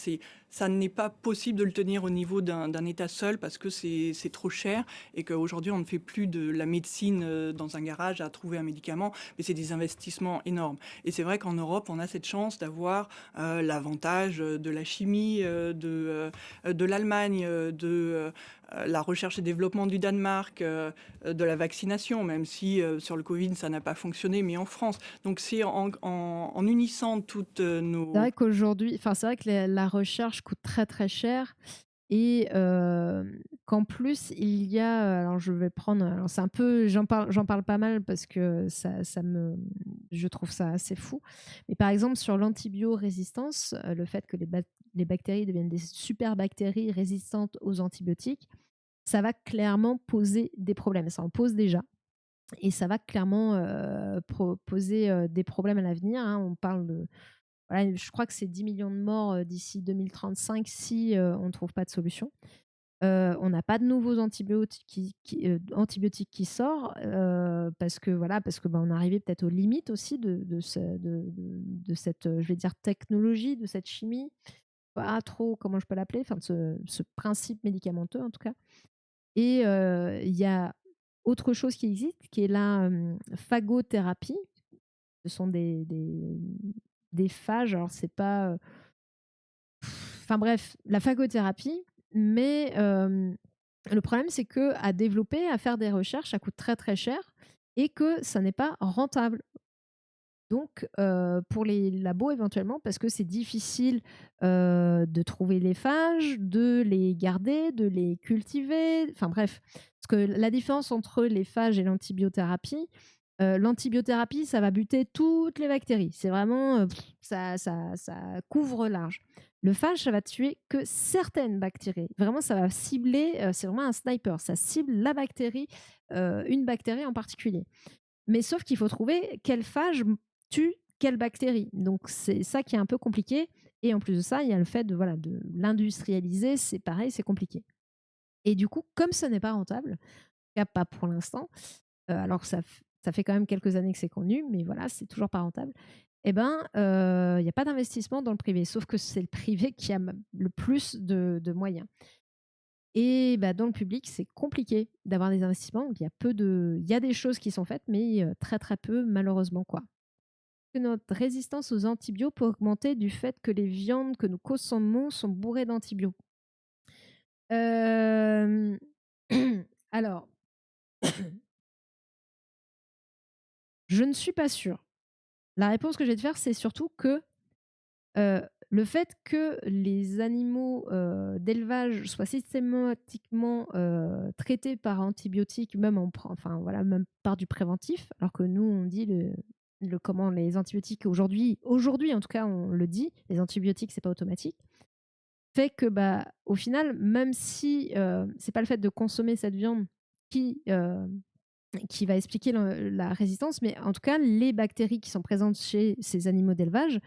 ça n'est pas possible de le tenir au niveau d'un État seul parce que c'est trop cher et qu'aujourd'hui on ne fait plus de la médecine dans un garage à trouver un médicament, mais c'est des investissements énormes. Et c'est vrai qu'en Europe, on a cette chance d'avoir l'avantage de la chimie, de l'Allemagne, de la recherche et développement du Danemark, de la vaccination, même si sur le Covid, ça n'a pas fonctionné, mais en France. Donc c'est en unissant toutes C'est nos... vrai qu'aujourd'hui, enfin, c'est vrai que la recherche coûte très très cher et qu'en plus il y a, alors je vais prendre, alors c'est un peu, j'en parle pas mal parce que je trouve ça assez fou. Mais par exemple sur l'antibiorésistance, le fait que les bactéries deviennent des super bactéries résistantes aux antibiotiques, ça va clairement poser des problèmes. Ça en pose déjà. Et ça va clairement poser des problèmes à l'avenir, hein. On parle de, voilà, je crois que c'est 10 millions de morts d'ici 2035 si on ne trouve pas de solution. On n'a pas de nouveaux antibiotiques qui sortent parce que voilà, parce que on est arrivé peut-être aux limites aussi de cette, je vais dire, technologie, de cette chimie, pas trop comment je peux l'appeler, enfin de ce principe médicamenteux en tout cas. Et il y a autre chose qui existe, qui est la phagothérapie. Ce sont des phages, alors c'est pas, enfin bref, la phagothérapie, mais le problème, c'est que à développer, à faire des recherches, ça coûte très très cher et que ça n'est pas rentable. Donc, pour les labos éventuellement, parce que c'est difficile de trouver les phages, de les garder, de les cultiver, enfin bref. Parce que la différence entre les phages et l'antibiothérapie, ça va buter toutes les bactéries. C'est vraiment, ça couvre large. Le phage, ça va tuer que certaines bactéries. Vraiment, ça va cibler, c'est vraiment un sniper. Ça cible la bactérie, une bactérie en particulier. Mais sauf qu'il faut trouver quel phage tue quelle bactérie. Donc c'est ça qui est un peu compliqué. Et en plus de ça, il y a le fait de, voilà, de l'industrialiser. C'est pareil, c'est compliqué. Et du coup, comme ce n'est pas rentable, en tout cas pas pour l'instant, alors que ça fait quand même quelques années que c'est connu, mais voilà, c'est toujours pas rentable. Eh ben, il n'y a pas d'investissement dans le privé, sauf que c'est le privé qui a le plus de moyens. Et bah, dans le public, c'est compliqué d'avoir des investissements. Donc, il y a des choses qui sont faites, mais très très peu, malheureusement, quoi. Que notre résistance aux antibiotiques peut augmenter du fait que les viandes que nous consommons sont bourrées d'antibiotiques. Euh, Alors, je ne suis pas sûre. La réponse que je vais te faire, c'est surtout que le fait que les animaux d'élevage soient systématiquement traités par antibiotiques, même enfin voilà, même par du préventif, alors que nous on dit comment les antibiotiques aujourd'hui en tout cas on le dit, les antibiotiques c'est pas automatique, fait que bah au final même si c'est pas le fait de consommer cette viande qui va expliquer la résistance, mais en tout cas les bactéries qui sont présentes chez ces animaux d'élevage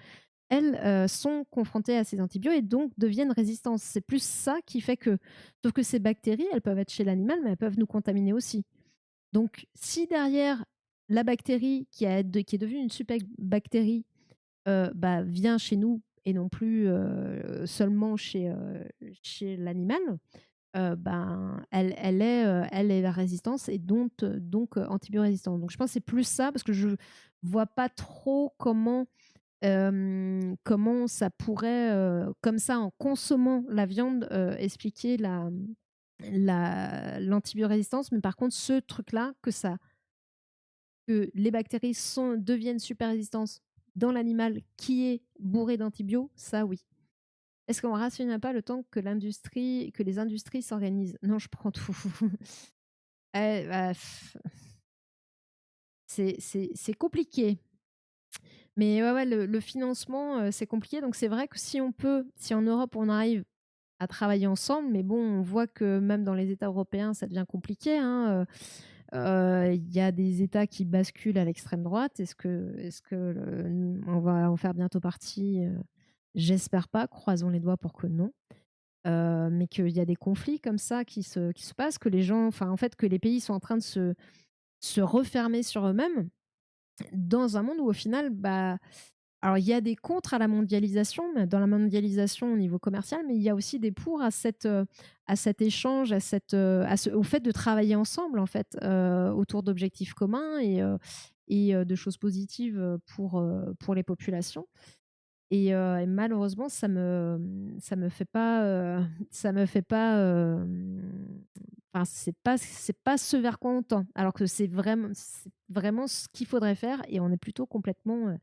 elles, sont confrontées à ces antibiotiques et donc deviennent résistantes. C'est plus ça qui fait que sauf que ces bactéries, elles peuvent être chez l'animal, mais elles peuvent nous contaminer aussi. Donc si derrière la bactérie qui est devenue une super bactérie, bah, vient chez nous et non plus, seulement chez l'animal, ben, elle est la résistance et antibiorésistante. Donc je pense que c'est plus ça parce que je vois pas trop comment ça pourrait, comme ça, en consommant la viande, expliquer l'antibiorésistance. Mais par contre, ce truc-là, que les bactéries deviennent super résistantes dans l'animal qui est bourré d'antibio, ça oui. Est-ce qu'on rationnera pas le temps que les industries s'organisent? Non, je prends tout. Bah, c'est compliqué. Mais ouais, ouais, le financement, c'est compliqué. Donc c'est vrai que si en Europe on arrive à travailler ensemble, mais bon, on voit que même dans les États européens, ça devient compliqué, hein. Il y a des États qui basculent à l'extrême droite. On va en faire bientôt partie? J'espère pas, croisons les doigts pour que non. Mais qu'il y a des conflits comme ça qui se passent, que les gens, enfin, en fait, que les pays sont en train de se refermer sur eux-mêmes dans un monde où au final, bah, alors il y a des contre à la mondialisation, mais dans la mondialisation au niveau commercial, mais il y a aussi des pour à cet échange, au fait de travailler ensemble en fait, autour d'objectifs communs et de choses positives, pour les populations. Et malheureusement, ça me fait pas, ça me fait pas, enfin, c'est pas ce vers quoi on tend. Alors que c'est vraiment ce qu'il faudrait faire et on est plutôt complètement,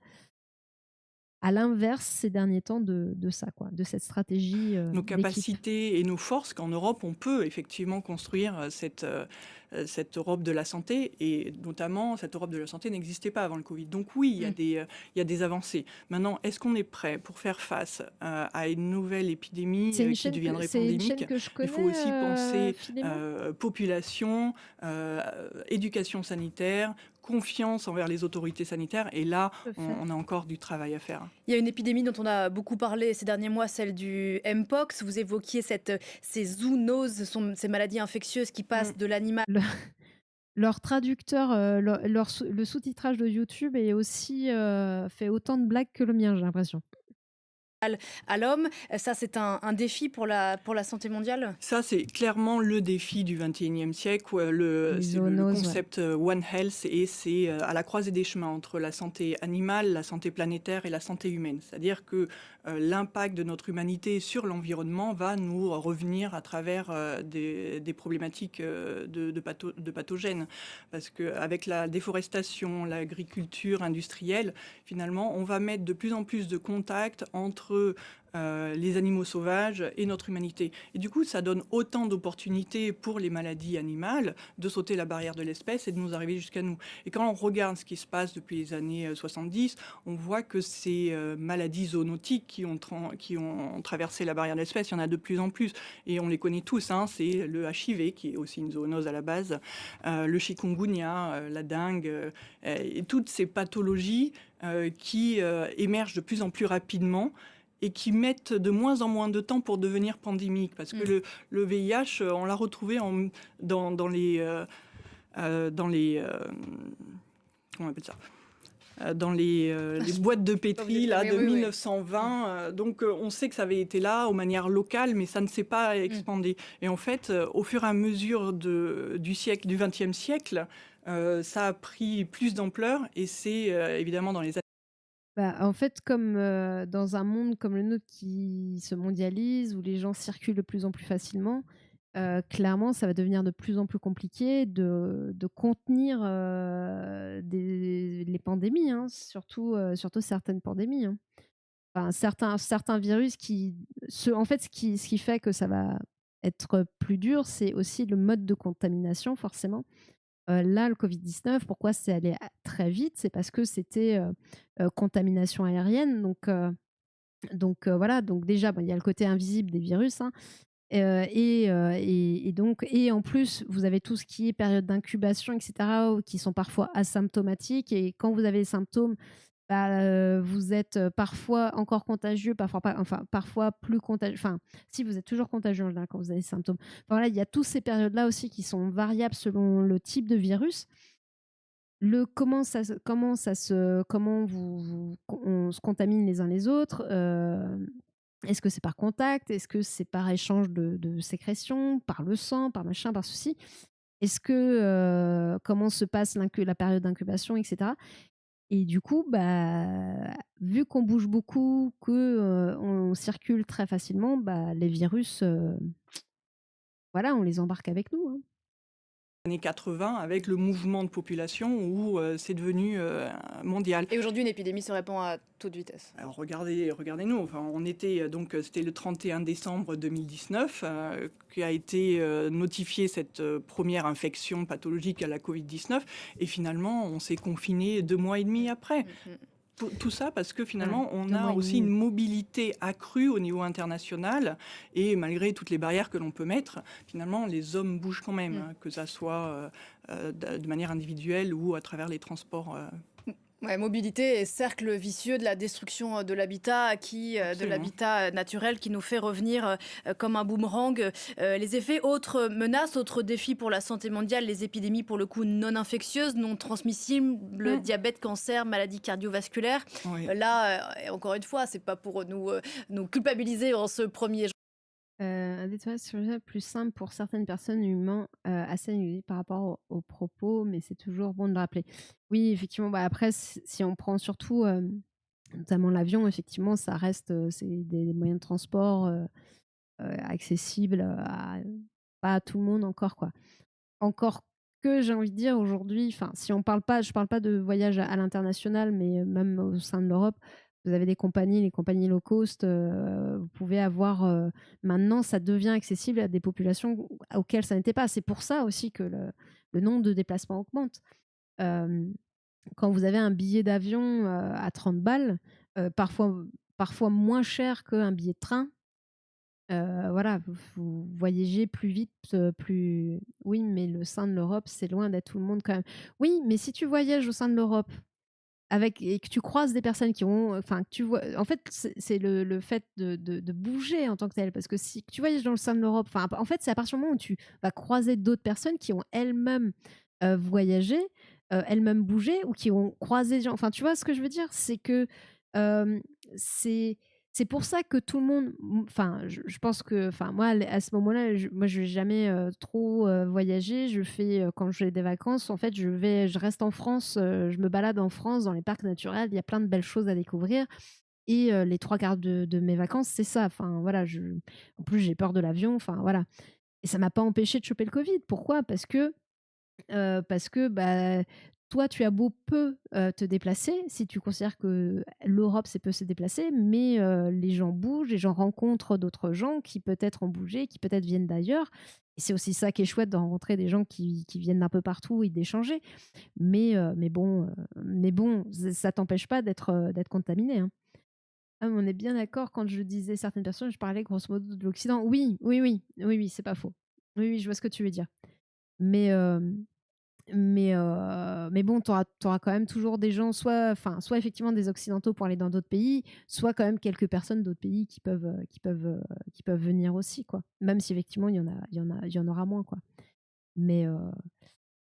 à l'inverse ces derniers temps de ça quoi, de cette stratégie, Nos d'équipe. capacités et nos forces qu'en Europe, on peut effectivement construire cette Europe de la santé et notamment cette Europe de la santé n'existait pas avant le Covid. Donc oui, Mmh. il y a des avancées. Maintenant, est-ce qu'on est prêt pour faire face à une nouvelle épidémie qui deviendrait C'est une chaîne pandémique? que je Il faut connais, aussi penser Philemo? population, éducation sanitaire, confiance envers les autorités sanitaires. Et là, Tout à fait. on a encore du travail à faire. Il y a une épidémie dont on a beaucoup parlé ces derniers mois, celle du Mpox. Vous évoquiez ces zoonoses, ces maladies infectieuses qui Mm. passent de l'animal Le leur traducteur, le sous-titrage de YouTube est aussi, fait autant de blagues que le mien, j'ai l'impression. à l'homme. Ça, c'est un défi pour la santé mondiale. Ça, c'est clairement le défi du 21e siècle. Les C'est le zoonoses, ouais. concept One Health et c'est à la croisée des chemins entre la santé animale, la santé planétaire et la santé humaine. C'est-à-dire que l'impact de notre humanité sur l'environnement va nous revenir à travers des problématiques de pathogènes. Parce qu'avec la déforestation, l'agriculture industrielle, finalement, on va mettre de plus en plus de contacts entre les animaux sauvages et notre humanité. Et du coup, ça donne autant d'opportunités pour les maladies animales de sauter la barrière de l'espèce et de nous arriver jusqu'à nous. Et quand on regarde ce qui se passe depuis les années 70, on voit que ces maladies zoonotiques qui ont traversé la barrière de l'espèce, il y en a de plus en plus. Et on les connaît tous, hein, c'est le HIV, qui est aussi une zoonose à la base, le chikungunya, la dengue, et toutes ces pathologies qui émergent de plus en plus rapidement et qui mettent de moins en moins de temps pour devenir pandémiques. Parce que le VIH, on l'a retrouvé dans les comment on appelle ça, dans les boîtes de pétri là, Oui, de oui, oui. 1920. Donc on sait que ça avait été là, aux manières locales, mais ça ne s'est pas expandé. Et en fait, au fur et à mesure du XXe siècle, ça a pris plus d'ampleur. Et c'est évidemment dans les années... Bah, en fait, comme, dans un monde comme le nôtre qui se mondialise, où les gens circulent de plus en plus facilement, clairement, ça va devenir de plus en plus compliqué de contenir, les pandémies, hein, surtout certaines pandémies, hein. Enfin, certains virus en fait, ce qui fait que ça va être plus dur, c'est aussi le mode de contamination forcément. Là, le Covid-19, pourquoi c'est allé très vite? C'est parce que c'était, contamination aérienne voilà, donc déjà, bah, il y a le côté invisible des virus, hein, et en plus, vous avez tout ce qui est période d'incubation et cetera, qui sont parfois asymptomatiques et quand vous avez les symptômes, vous êtes, parfois encore contagieux, parfois pas, enfin, parfois plus contagieux, enfin, si vous êtes toujours contagieux en général quand vous avez des symptômes. Enfin, voilà, il y a tous ces périodes-là aussi qui sont variables selon le type de virus. Comment on se contamine les uns les autres, est-ce que c'est par contact? Est-ce que c'est par échange de sécrétions, par le sang, par machin, par ceci? Est-ce que, comment se passe la période d'incubation et cetera? Et du coup, vu qu'on bouge beaucoup, on circule très facilement, les virus, voilà, on les embarque avec nous, hein. Années 80 avec le mouvement de population où c'est devenu mondial. Et aujourd'hui, une épidémie se répand à toute vitesse. Alors regardez-nous, enfin, on était c'était le 31 décembre 2019 qui a été notifiée cette première infection pathologique à la Covid-19 et finalement on s'est confiné 2 mois et demi après. Mhm. Tout ça parce que Voilà, finalement, on 2 a mois et aussi une demi. mobilité accrue au niveau international et malgré toutes les barrières que l'on peut mettre, finalement, les hommes bougent quand même, Mm. hein, que ça soit de manière individuelle ou à travers les transports. Ouais, mobilité et cercle vicieux de la destruction de l'habitat de Absolument. l'habitat naturel qui nous fait revenir comme un boomerang. Les effets, autres menaces, autres défis pour la santé mondiale, les épidémies pour le coup non infectieuses, non transmissibles, le Mm. diabète, cancer, maladies cardiovasculaires. Oui. Là, encore une fois, c'est pas pour nous culpabiliser en ce premier. Un nettoyage surgel plus simple pour certaines personnes humains, assez inusites par rapport aux propos, mais c'est toujours bon de le rappeler. Oui, effectivement, après si on prend surtout, notamment l'avion, effectivement, ça reste, c'est des moyens de transport, accessibles, à pas à tout le monde encore, quoi. Encore que j'ai envie de dire aujourd'hui, enfin, si on parle pas je parle pas de voyage à l'international, mais même au sein de l'Europe, vous avez des compagnies, les compagnies low cost, vous pouvez avoir, maintenant ça devient accessible à des populations auxquelles ça n'était pas. C'est pour ça aussi que le nombre de déplacements augmente. Hem, Quand vous avez un billet d'avion, à 30 balles, parfois moins cher qu'un billet de train. Voilà, vous voyagez plus vite, plus oui, mais le sein de l'Europe, c'est loin d'être tout le monde quand même. Oui, mais si tu voyages au sein de l'Europe avec et que tu croises des personnes qui ont, enfin, que tu vois en fait, c'est le fait de bouger en tant que tel. Parce que si tu voyages dans le sein de l'Europe, enfin, en fait, c'est à partir du moment où tu vas croiser d'autres personnes qui ont elles-mêmes, voyagé, elles-mêmes bougé ou qui ont croisé des gens, enfin, tu vois ce que je veux dire? C'est que, hem, c'est c'est pour ça que tout le monde, enfin, je pense que, enfin, moi, à ce moment-là, je vais jamais, trop, voyager. Je fais, quand j'ai des vacances, en fait, je reste en France, je me balade en France dans les parcs naturels. Il y a plein de belles choses à découvrir et les 3 quarts de mes vacances, c'est ça. Enfin, voilà, en plus, j'ai peur de l'avion, enfin, voilà, et ça m'a pas empêché de choper le covid. Pourquoi? Parce que, toi, tu as beau peu, te déplacer, si tu considères que l'Europe, c'est peu se déplacer, mais les gens bougent, les gens rencontrent d'autres gens qui peut-être ont bougé, qui peut-être viennent d'ailleurs, et c'est aussi ça qui est chouette de rencontrer des gens qui viennent d'un peu partout et d'échanger. Mais bon, ça t'empêche pas d'être contaminé, hein. Ah, mais on est bien d'accord, quand je disais certaines personnes, je parlais grosso modo de l'Occident. Oui, oui, oui, oui, oui, c'est pas faux. Oui, oui, je vois ce que tu veux dire. Mais mais bon, tu auras quand même toujours des gens, soit effectivement des occidentaux pour aller dans d'autres pays, soit quand même quelques personnes d'autres pays qui peuvent venir aussi, quoi. Même si effectivement il y en aura moins, quoi. Mais heu,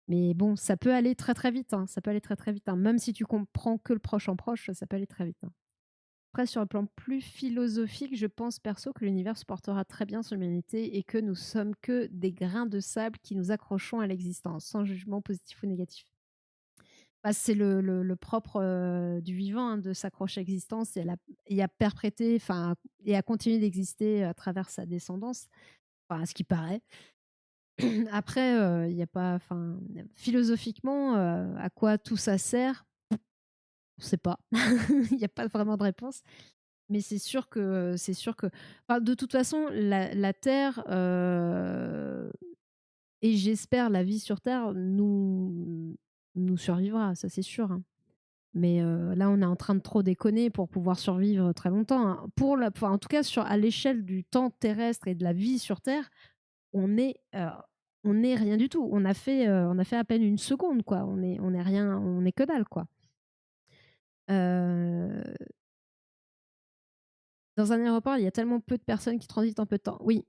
mais bon, ça peut aller très, très vite, hein, ça peut aller très, très vite, hein. Même si tu comprends que le proche en proche, ça peut aller très vite, hein. Après, sur le plan plus philosophique, je pense perso que l'univers se portera très bien sur l'humanité et que nous sommes que des grains de sable qui nous accrochons à l'existence, sans jugement positif ou négatif. C'est le propre, du vivant, hein, de s'accrocher à l'existence et à perpréter, enfin, et à continuer d'exister à travers sa descendance, enfin, à ce qui paraît. Après, il y a pas, enfin, philosophiquement, à quoi tout ça sert? On sait pas. Il y a pas vraiment de réponse. Mais c'est sûr que, enfin, de toute façon, la Terre, et j'espère la vie sur Terre nous survivra, ça c'est sûr, hein. Mais là, on est en train de trop déconner pour pouvoir survivre très longtemps, hein. Enfin, en tout cas, à l'échelle du temps terrestre et de la vie sur Terre, on est rien du tout. On a fait à peine une seconde, quoi. On est rien, on est que dalle, quoi. Heu, dans un aéroport, il y a tellement peu de personnes qui transitent en peu de temps. Oui.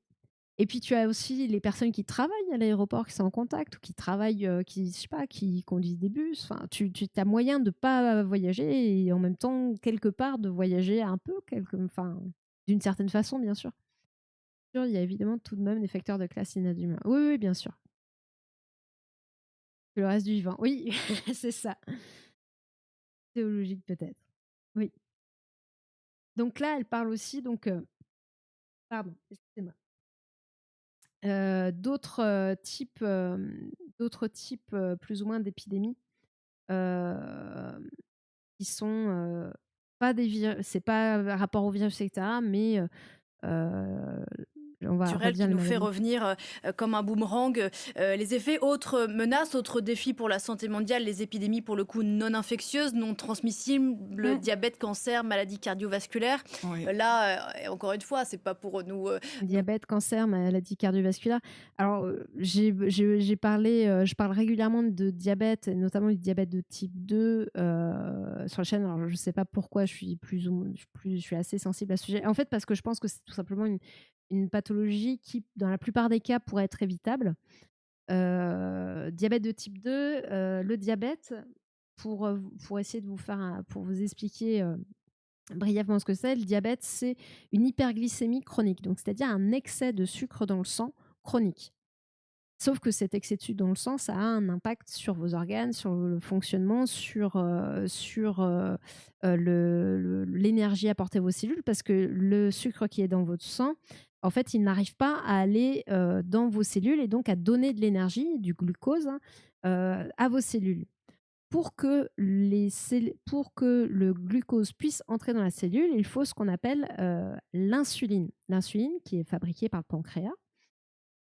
Et puis tu as aussi les personnes qui travaillent à l'aéroport, qui sont en contact ou qui travaillent, qui je sais pas, qui conduisent des bus. Enfin, tu as moyen de pas voyager et en même temps, quelque part, de voyager un peu, enfin, d'une certaine façon, bien sûr. Il y a évidemment tout de même des facteurs de classe inadhumains. Oui, oui, bien sûr. Que le reste du vivant. Oui, c'est ça. Théologique peut-être. Oui. Donc là, elle parle aussi donc, pardon, excusez-moi. D'autres, d'autres types, plus ou moins d'épidémies, hem, qui sont, pas des c'est pas rapport au virus et cetera, mais, heu, on va Naturel redire qui les nous fait maladies. revenir comme un boomerang. Les effets, autres menaces, autres défis pour la santé mondiale, les épidémies pour le coup non infectieuses, non transmissibles, le Mmh. diabète, cancer, maladies cardiovasculaires. Oui. Là, encore une fois, c'est pas pour nous. Diabète, cancer, maladie cardiovasculaire. Alors, j'ai parlé, je parle régulièrement de diabète et notamment du diabète de type 2, sur la chaîne. Alors je ne sais pas pourquoi je suis je suis assez sensible à ce sujet. En fait, parce que je pense que c'est tout simplement une pathologie qui, dans la plupart des cas, pourrait être évitable. Diabète de type 2, le diabète, pour essayer de vous faire pour vous expliquer, brièvement ce que c'est, le diabète, c'est une hyperglycémie chronique, donc c'est-à-dire un excès de sucre dans le sang chronique. Sauf que cet excès de sucre dans le sang, ça a un impact sur vos organes, sur le fonctionnement, sur l'énergie apportée à vos cellules, parce que le sucre qui est dans votre sang, en fait, il n'arrive pas à aller dans vos cellules et donc à donner de l'énergie, du glucose, hein, à vos cellules. Pour que le glucose puisse entrer dans la cellule, il faut ce qu'on appelle, l'insuline. L'insuline qui est fabriquée par le pancréas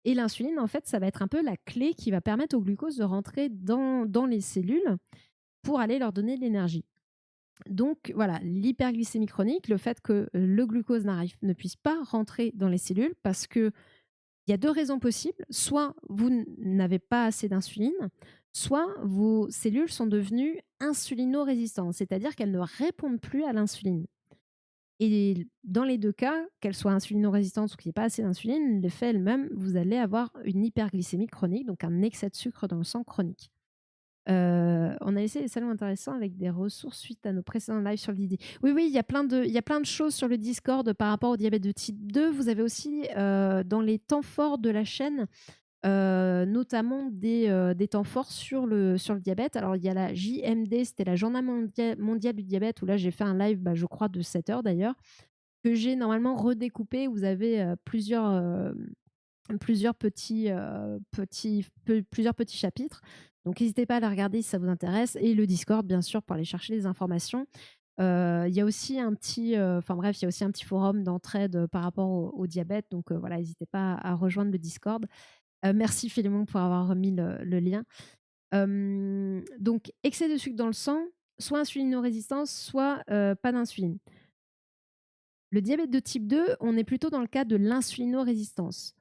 et l'insuline, en fait, ça va être un peu la clé qui va permettre au glucose de rentrer dans les cellules pour aller leur donner de l'énergie. Donc voilà, l'hyperglycémie chronique, le fait que le glucose ne puisse pas rentrer dans les cellules parce que il y a 2 raisons possibles. Soit vous n'avez pas assez d'insuline, soit vos cellules sont devenues insulino-résistantes, c'est-à-dire qu'elles ne répondent plus à l'insuline. Et dans les 2 cas, qu'elles soient insulino-résistantes ou qu'il n'y ait pas assez d'insuline, l'effet est le même, vous allez avoir une hyperglycémie chronique, donc un excès de sucre dans le sang chronique. On a essayé des salons intéressants avec des ressources suite à nos précédents lives sur l'idée. Oui, oui, il y a plein de choses sur le Discord par rapport au diabète de type 2. Vous avez aussi, dans les temps forts de la chaîne, notamment des temps forts sur le diabète. Alors, il y a la JMD, c'était la Journée mondiale du diabète, où là, j'ai fait un live, je crois, de 7 heures d'ailleurs, que j'ai normalement redécoupé. Vous avez plusieurs petits chapitres. Donc, n'hésitez pas à la regarder si ça vous intéresse. Et le Discord, bien sûr, pour aller chercher les informations. Il y a aussi un petit, enfin bref, il y a aussi un petit forum d'entraide par rapport au diabète. Donc, voilà, n'hésitez pas à rejoindre le Discord. Merci Philémon pour avoir remis le lien. Donc, excès de sucre dans le sang, soit insulinorésistance, soit pas d'insuline. Le diabète de type 2, on est plutôt dans le cas de l'insulinorésistance.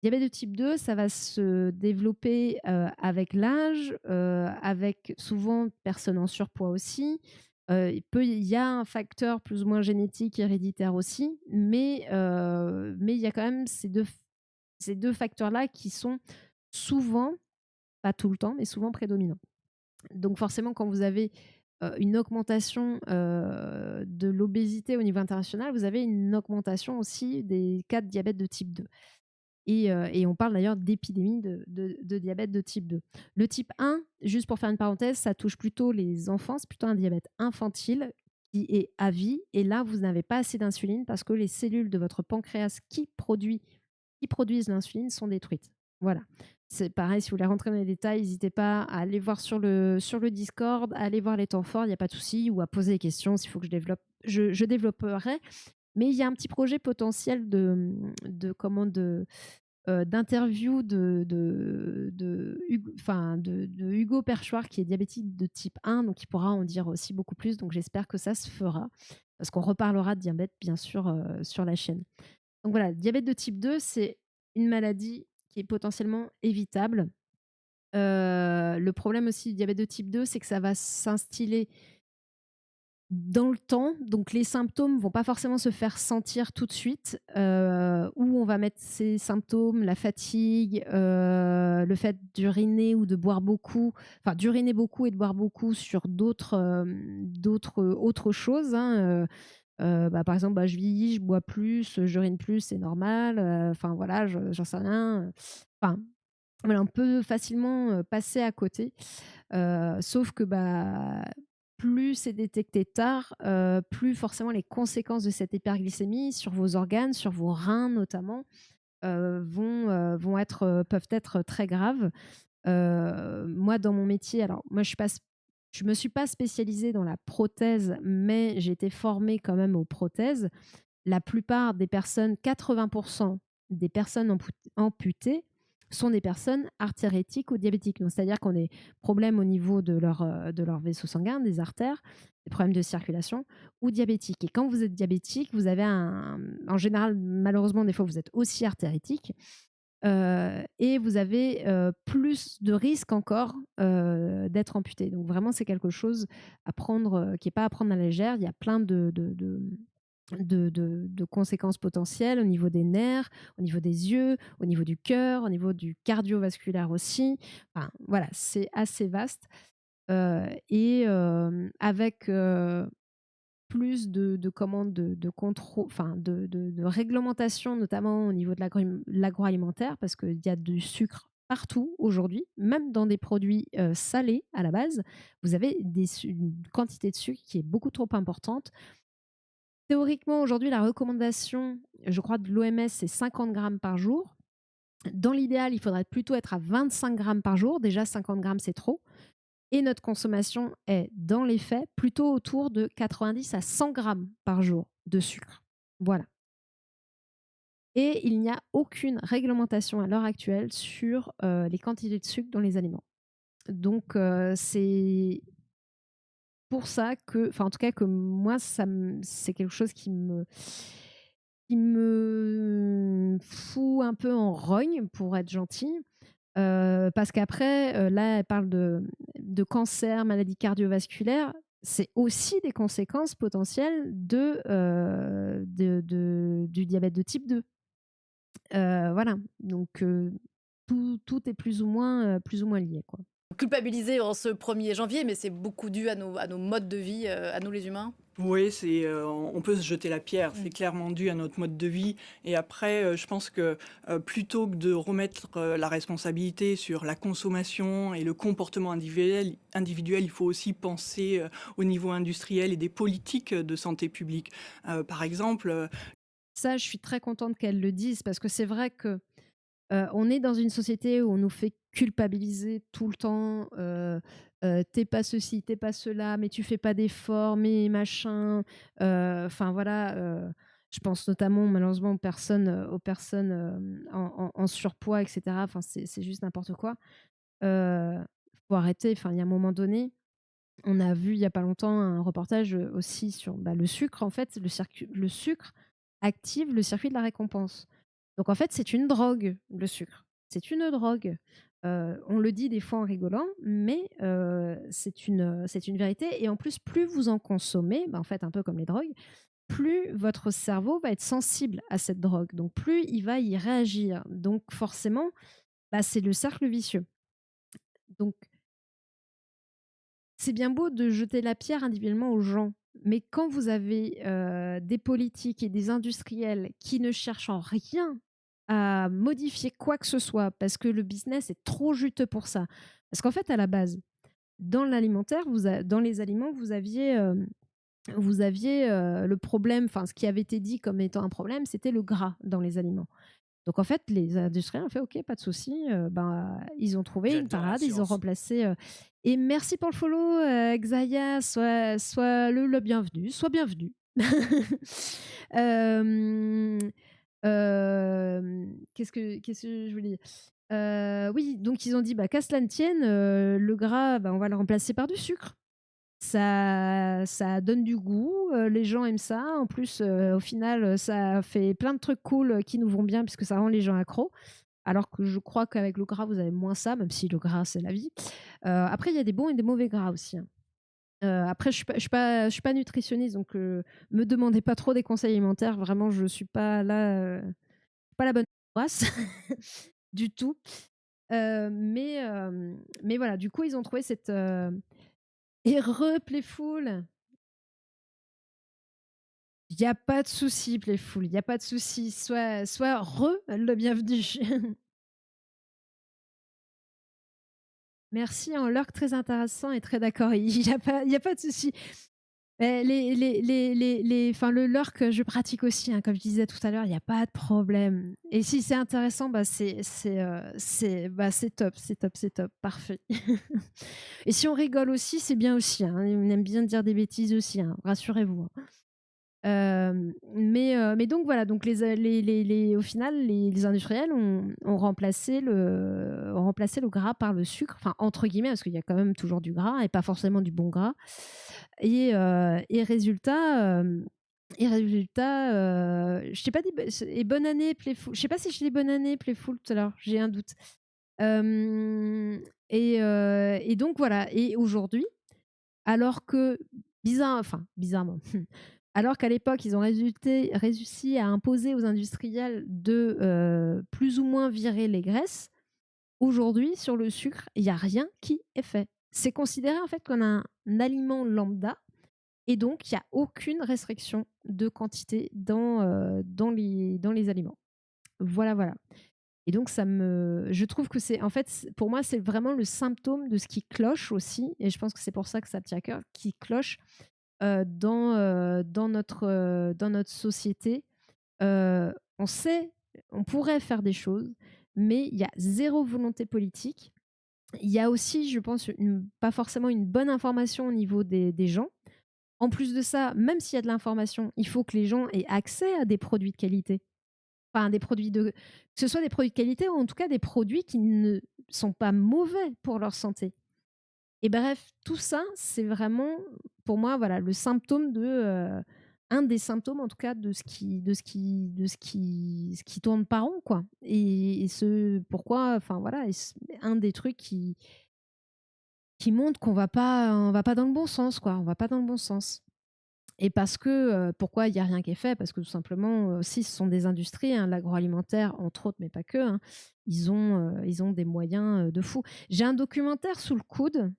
Diabète de type 2, ça va se développer avec l'âge, avec souvent personnes en surpoids aussi. Il y a un facteur plus ou moins génétique, héréditaire aussi, mais il y a quand même ces deux facteurs-là qui sont souvent, pas tout le temps, mais souvent prédominants. Donc forcément, quand vous avez une augmentation de l'obésité au niveau international, vous avez une augmentation aussi des cas de diabète de type 2. Et on parle d'ailleurs d'épidémie de diabète de type 2. Le type 1, juste pour faire une parenthèse, ça touche plutôt les enfants, c'est plutôt un diabète infantile qui est à vie. Et là, vous n'avez pas assez d'insuline parce que les cellules de votre pancréas qui produisent l'insuline sont détruites. Voilà. C'est pareil, si vous voulez rentrer dans les détails, n'hésitez pas à aller voir sur le Discord, à aller voir les temps forts, il n'y a pas de souci, ou à poser des questions s'il faut que je développe. Je développerai. Mais il y a un petit projet potentiel d'interview de Hugo Perchoir, qui est diabétique de type 1, donc il pourra en dire aussi beaucoup plus. Donc j'espère que ça se fera, parce qu'on reparlera de diabète, bien sûr, sur la chaîne. Donc voilà, le diabète de type 2, c'est une maladie qui est potentiellement évitable. Le problème aussi du diabète de type 2, c'est que ça va s'instiller dans le temps, donc les symptômes vont pas forcément se faire sentir tout de suite, où on va mettre ces symptômes, la fatigue, le fait d'uriner ou de boire beaucoup, enfin d'uriner beaucoup et de boire beaucoup sur autres choses, hein, bah, par exemple, bah, je vieillis, je bois plus, j'urine plus, c'est normal, enfin voilà, j'en sais rien, enfin voilà, on peut facilement, passer à côté. Sauf que, bah, plus c'est détecté tard, plus forcément les conséquences de cette hyperglycémie sur vos organes, sur vos reins notamment, peuvent être très graves. Moi, dans mon métier, alors moi, je me suis pas spécialisée dans la prothèse, mais j'ai été formée quand même aux prothèses. La plupart des personnes, 80% des personnes amputées sont des personnes artériétiques ou diabétiques. Donc, c'est-à-dire qu'on a des problèmes au niveau de leur vaisseau sanguin, des artères, des problèmes de circulation ou diabétiques. Et quand vous êtes diabétique, vous avez en général, malheureusement, des fois, vous êtes aussi artériétique. Et vous avez plus de risques encore d'être amputé. Donc vraiment, c'est quelque chose à prendre, qui n'est pas à prendre à la légère. Il y a plein de conséquences potentielles au niveau des nerfs, au niveau des yeux, au niveau du cœur, au niveau du cardiovasculaire aussi. Enfin, voilà, c'est assez vaste. Avec plus de commandes de contrôle, enfin de réglementation, notamment au niveau de l'agroalimentaire, parce qu'il y a du sucre partout aujourd'hui, même dans des produits salés à la base, vous avez une quantité de sucre qui est beaucoup trop importante. Théoriquement, aujourd'hui, la recommandation, je crois, de l'OMS, c'est 50 grammes par jour. Dans l'idéal, il faudrait plutôt être à 25 grammes par jour. Déjà, 50 grammes, c'est trop. Et notre consommation est, dans les faits, plutôt autour de 90 à 100 grammes par jour de sucre. Voilà. Et il n'y a aucune réglementation à l'heure actuelle sur les quantités de sucre dans les aliments. Donc, c'est pour ça que, enfin, en tout cas, que moi, c'est quelque chose qui me fout un peu en rogne, pour être gentille. Parce qu'après, là, elle parle de cancer, maladie cardiovasculaire. C'est aussi des conséquences potentielles du diabète de type 2. Voilà, donc tout est plus ou moins lié, quoi. Culpabiliser en ce 1er janvier, mais c'est beaucoup dû à nos modes de vie, à nous les humains. Oui, on peut se jeter la pierre, c'est Mmh. clairement dû à notre mode de vie. Et après, je pense que plutôt que de remettre la responsabilité sur la consommation et le comportement individuel, il faut aussi penser au niveau industriel et des politiques de santé publique. Par exemple, Ça, je suis très contente qu'elle le dise parce que c'est vrai que on est dans une société où on nous fait culpabiliser tout le temps. T'es pas ceci, t'es pas cela, mais tu fais pas d'efforts, mais machin. Enfin voilà. Je pense notamment malheureusement aux personnes en surpoids, etc. Enfin, c'est juste n'importe quoi. Euh, Faut arrêter. Enfin, il y a un moment donné, on a vu il y a pas longtemps un reportage aussi sur bah, le sucre. En fait, le sucre active le circuit de la récompense. Donc en fait, c'est une drogue, le sucre. C'est une drogue. On le dit des fois en rigolant, mais c'est une vérité. Et en plus, plus vous en consommez, bah, en fait, un peu comme les drogues, plus votre cerveau va être sensible à cette drogue. Donc plus il va y réagir. Donc forcément, bah, c'est le cercle vicieux. Donc c'est bien beau de jeter la pierre individuellement aux gens, mais quand vous avez des politiques et des industriels qui ne cherchent en rien à modifier quoi que ce soit, parce que le business est trop juteux pour ça. Parce qu'en fait, à la base, dans l'alimentaire, dans les aliments, vous aviez le problème, enfin, ce qui avait été dit comme étant un problème, c'était le gras dans les aliments. Donc en fait, les industriels ont fait OK, pas de souci. Ben, ils ont trouvé une J'adore la parade, ils ont science. remplacé. Et merci pour le follow, Xaya, sois le bienvenu, sois bienvenu. Euh, qu'est-ce que je voulais dire. Oui, donc ils ont dit bah, qu'à cela ne tienne, le gras, bah, on va le remplacer par du sucre. Ça donne du goût, les gens aiment ça. En plus, au final, ça fait plein de trucs cool, qui nous vont bien puisque ça rend les gens accros. Alors que je crois qu'avec le gras, vous avez moins ça, même si le gras, c'est la vie. Après, il y a des bons et des mauvais gras aussi, hein. Après, je suis pas nutritionniste, donc me demandez pas trop des conseils alimentaires. Vraiment, je suis pas là, pas la bonne race du tout. Mais voilà, du coup, ils ont trouvé cette et Playful. Il y a pas de souci, Playful, il y a pas de souci. Sois le bienvenu. Merci, en lurk très intéressant et très d'accord. Il y a pas de souci. Enfin, le lurk, je pratique aussi, hein, comme je disais tout à l'heure, il y a pas de problème. Et si c'est intéressant, bah, c'est top, c'est top, c'est top, parfait. Et si on rigole aussi, c'est bien aussi, hein. On aime bien dire des bêtises aussi, hein, rassurez-vous, hein. Mais donc voilà, donc au final, les industriels ont remplacé le gras par le sucre, enfin entre guillemets, parce qu'il y a quand même toujours du gras et pas forcément du bon gras. Et résultat, je t'ai pas dit, et bonne année Playful. Je sais pas si je t'ai dit bonne année Playful tout à l'heure, j'ai un doute. Et donc voilà, et aujourd'hui, alors que bizarrement, alors qu'à l'époque, ils ont réussi à imposer aux industriels de plus ou moins virer les graisses. Aujourd'hui, sur le sucre, il n'y a rien qui est fait. C'est considéré en fait comme un aliment lambda, et donc il n'y a aucune restriction de quantité dans les aliments. Voilà, voilà. Et donc je trouve que c'est, en fait, pour moi, c'est vraiment le symptôme de ce qui cloche aussi, et je pense que c'est pour ça que ça tient à cœur, qui cloche dans notre société. On sait, on pourrait faire des choses, mais il y a zéro volonté politique. Il y a aussi, je pense, pas forcément une bonne information au niveau des gens. En plus de ça, même s'il y a de l'information, il faut que les gens aient accès à des produits de qualité. Enfin, que ce soit des produits de qualité ou en tout cas des produits qui ne sont pas mauvais pour leur santé. Et bref, tout ça, c'est vraiment, pour moi, voilà, le symptôme un des symptômes, en tout cas, ce qui tourne pas rond, quoi. Et ce pourquoi, enfin voilà, un des trucs qui montre on va pas dans le bon sens, quoi. On va pas dans le bon sens. Et parce que, pourquoi il y a rien qui est fait? Parce que tout simplement, aussi, ce sont des industries, hein, l'agroalimentaire, entre autres, mais pas que, hein. Ils ont des moyens, de fou. J'ai un documentaire sous le coude,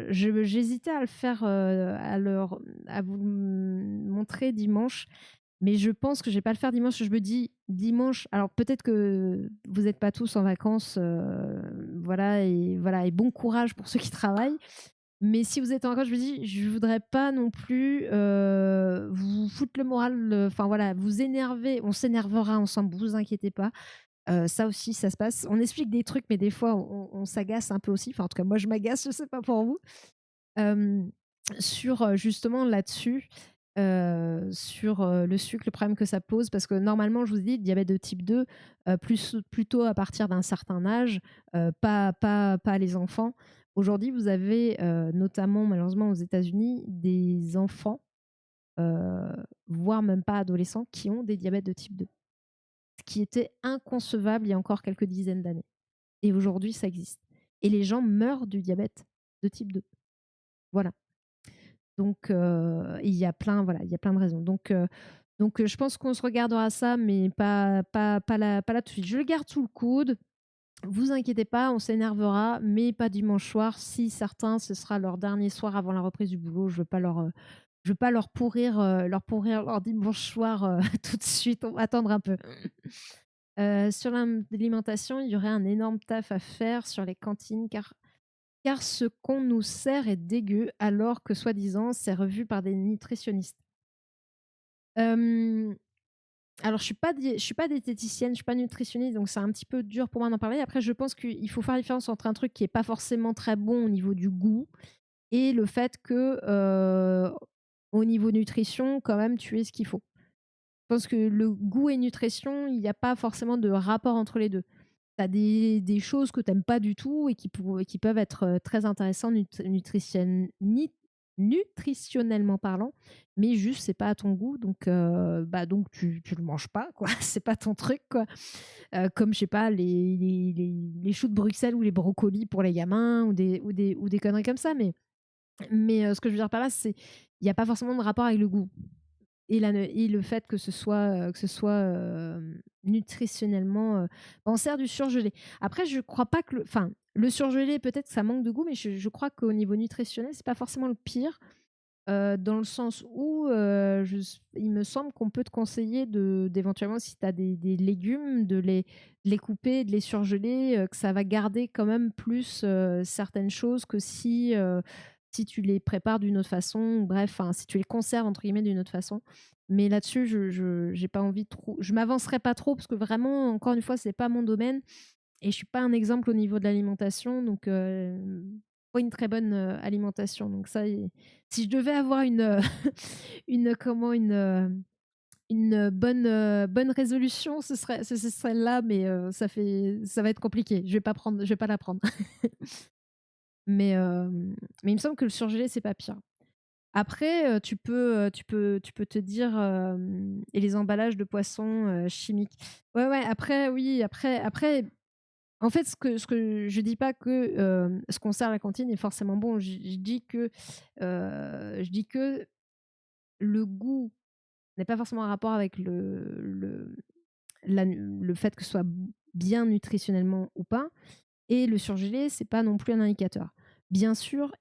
j'hésitais à le faire, à vous le montrer dimanche, mais je pense que je vais pas le faire dimanche. Je me dis: «Dimanche», alors peut-être que vous êtes pas tous en vacances, voilà, et bon courage pour ceux qui travaillent. Mais si vous êtes en vacances, je me dis, je voudrais pas non plus vous foutre le moral, enfin voilà, vous énerver. On s'énervera ensemble, vous inquiétez pas. Ça aussi, ça se passe. On explique des trucs, mais des fois, on s'agace un peu aussi. Enfin, en tout cas, moi, je m'agace, je sais pas pour vous. Euh, Justement là-dessus, sur le sucre, le problème que ça pose, parce que normalement, je vous dis, diabète de type 2, plutôt à partir d'un certain âge, pas les enfants. Aujourd'hui, vous avez notamment, malheureusement, aux États-Unis, des enfants, voire même pas adolescents, qui ont des diabètes de type 2, ce qui était inconcevable il y a encore quelques dizaines d'années. Et aujourd'hui, ça existe. Et les gens meurent du diabète de type 2. Voilà. Donc, il y a plein, voilà, il y a plein de raisons. Donc, je pense qu'on se regardera ça, mais pas là tout de suite. Je le garde sous le coude. Vous inquiétez pas, on s'énervera, mais pas dimanche soir. Si certains, ce sera leur dernier soir avant la reprise du boulot, je veux pas leur pourrir leur dimanche soir tout de suite. On va attendre un peu. Sur l'alimentation, il y aurait un énorme taf à faire sur les cantines, car ce qu'on nous sert est dégueu, alors que soi-disant, c'est revu par des nutritionnistes. Alors, je suis pas diététicienne, je suis pas nutritionniste, donc c'est un petit peu dur pour moi d'en parler. Après, je pense qu'il faut faire la différence entre un truc qui est pas forcément très bon au niveau du goût et le fait que, au niveau nutrition, quand même, tu aies ce qu'il faut. Je pense que le goût et nutrition, il n'y a pas forcément de rapport entre les deux. Tu as des choses que tu n'aimes pas du tout et qui peuvent être très intéressantes nutritionnellement parlant, mais juste c'est pas à ton goût, donc tu le manges pas, quoi. C'est pas ton truc, quoi. Comme je sais pas, les choux de Bruxelles ou les brocolis pour les gamins, ou des conneries comme ça, mais Mais ce que je veux dire par là, c'est il y a pas forcément de rapport avec le goût et le fait que ce soit, nutritionnellement, on sert du surgelé. Après je crois pas que le surgelé peut-être ça manque de goût, mais je crois qu'au niveau nutritionnel, c'est pas forcément le pire. Dans le sens où, il me semble qu'on peut te conseiller d'éventuellement, si tu as des légumes, de les couper, de les surgeler, que ça va garder quand même plus, certaines choses que si tu les prépares d'une autre façon, bref, enfin, si tu les «conserves» entre guillemets d'une autre façon. Mais là-dessus, je j'ai pas envie de trop je m'avancerai pas trop parce que vraiment, encore une fois, c'est pas mon domaine et je suis pas un exemple au niveau de l'alimentation, donc pas une très bonne, alimentation. Donc ça et si je devais avoir une, une comment? Une bonne résolution, ce serait là, mais ça va être compliqué. Je vais pas la prendre. Mais mais il me semble que le surgelé, c'est pas pire. Après, tu peux te dire, et les emballages de poissons, chimiques. Ouais, ouais, après oui, après en fait, ce que je dis pas que, ce qu'on sert à la cantine est forcément bon. Je dis que le goût n'est pas forcément en rapport avec le fait que ce soit bien nutritionnellement ou pas et le surgelé, c'est pas non plus un indicateur. Bien sûr,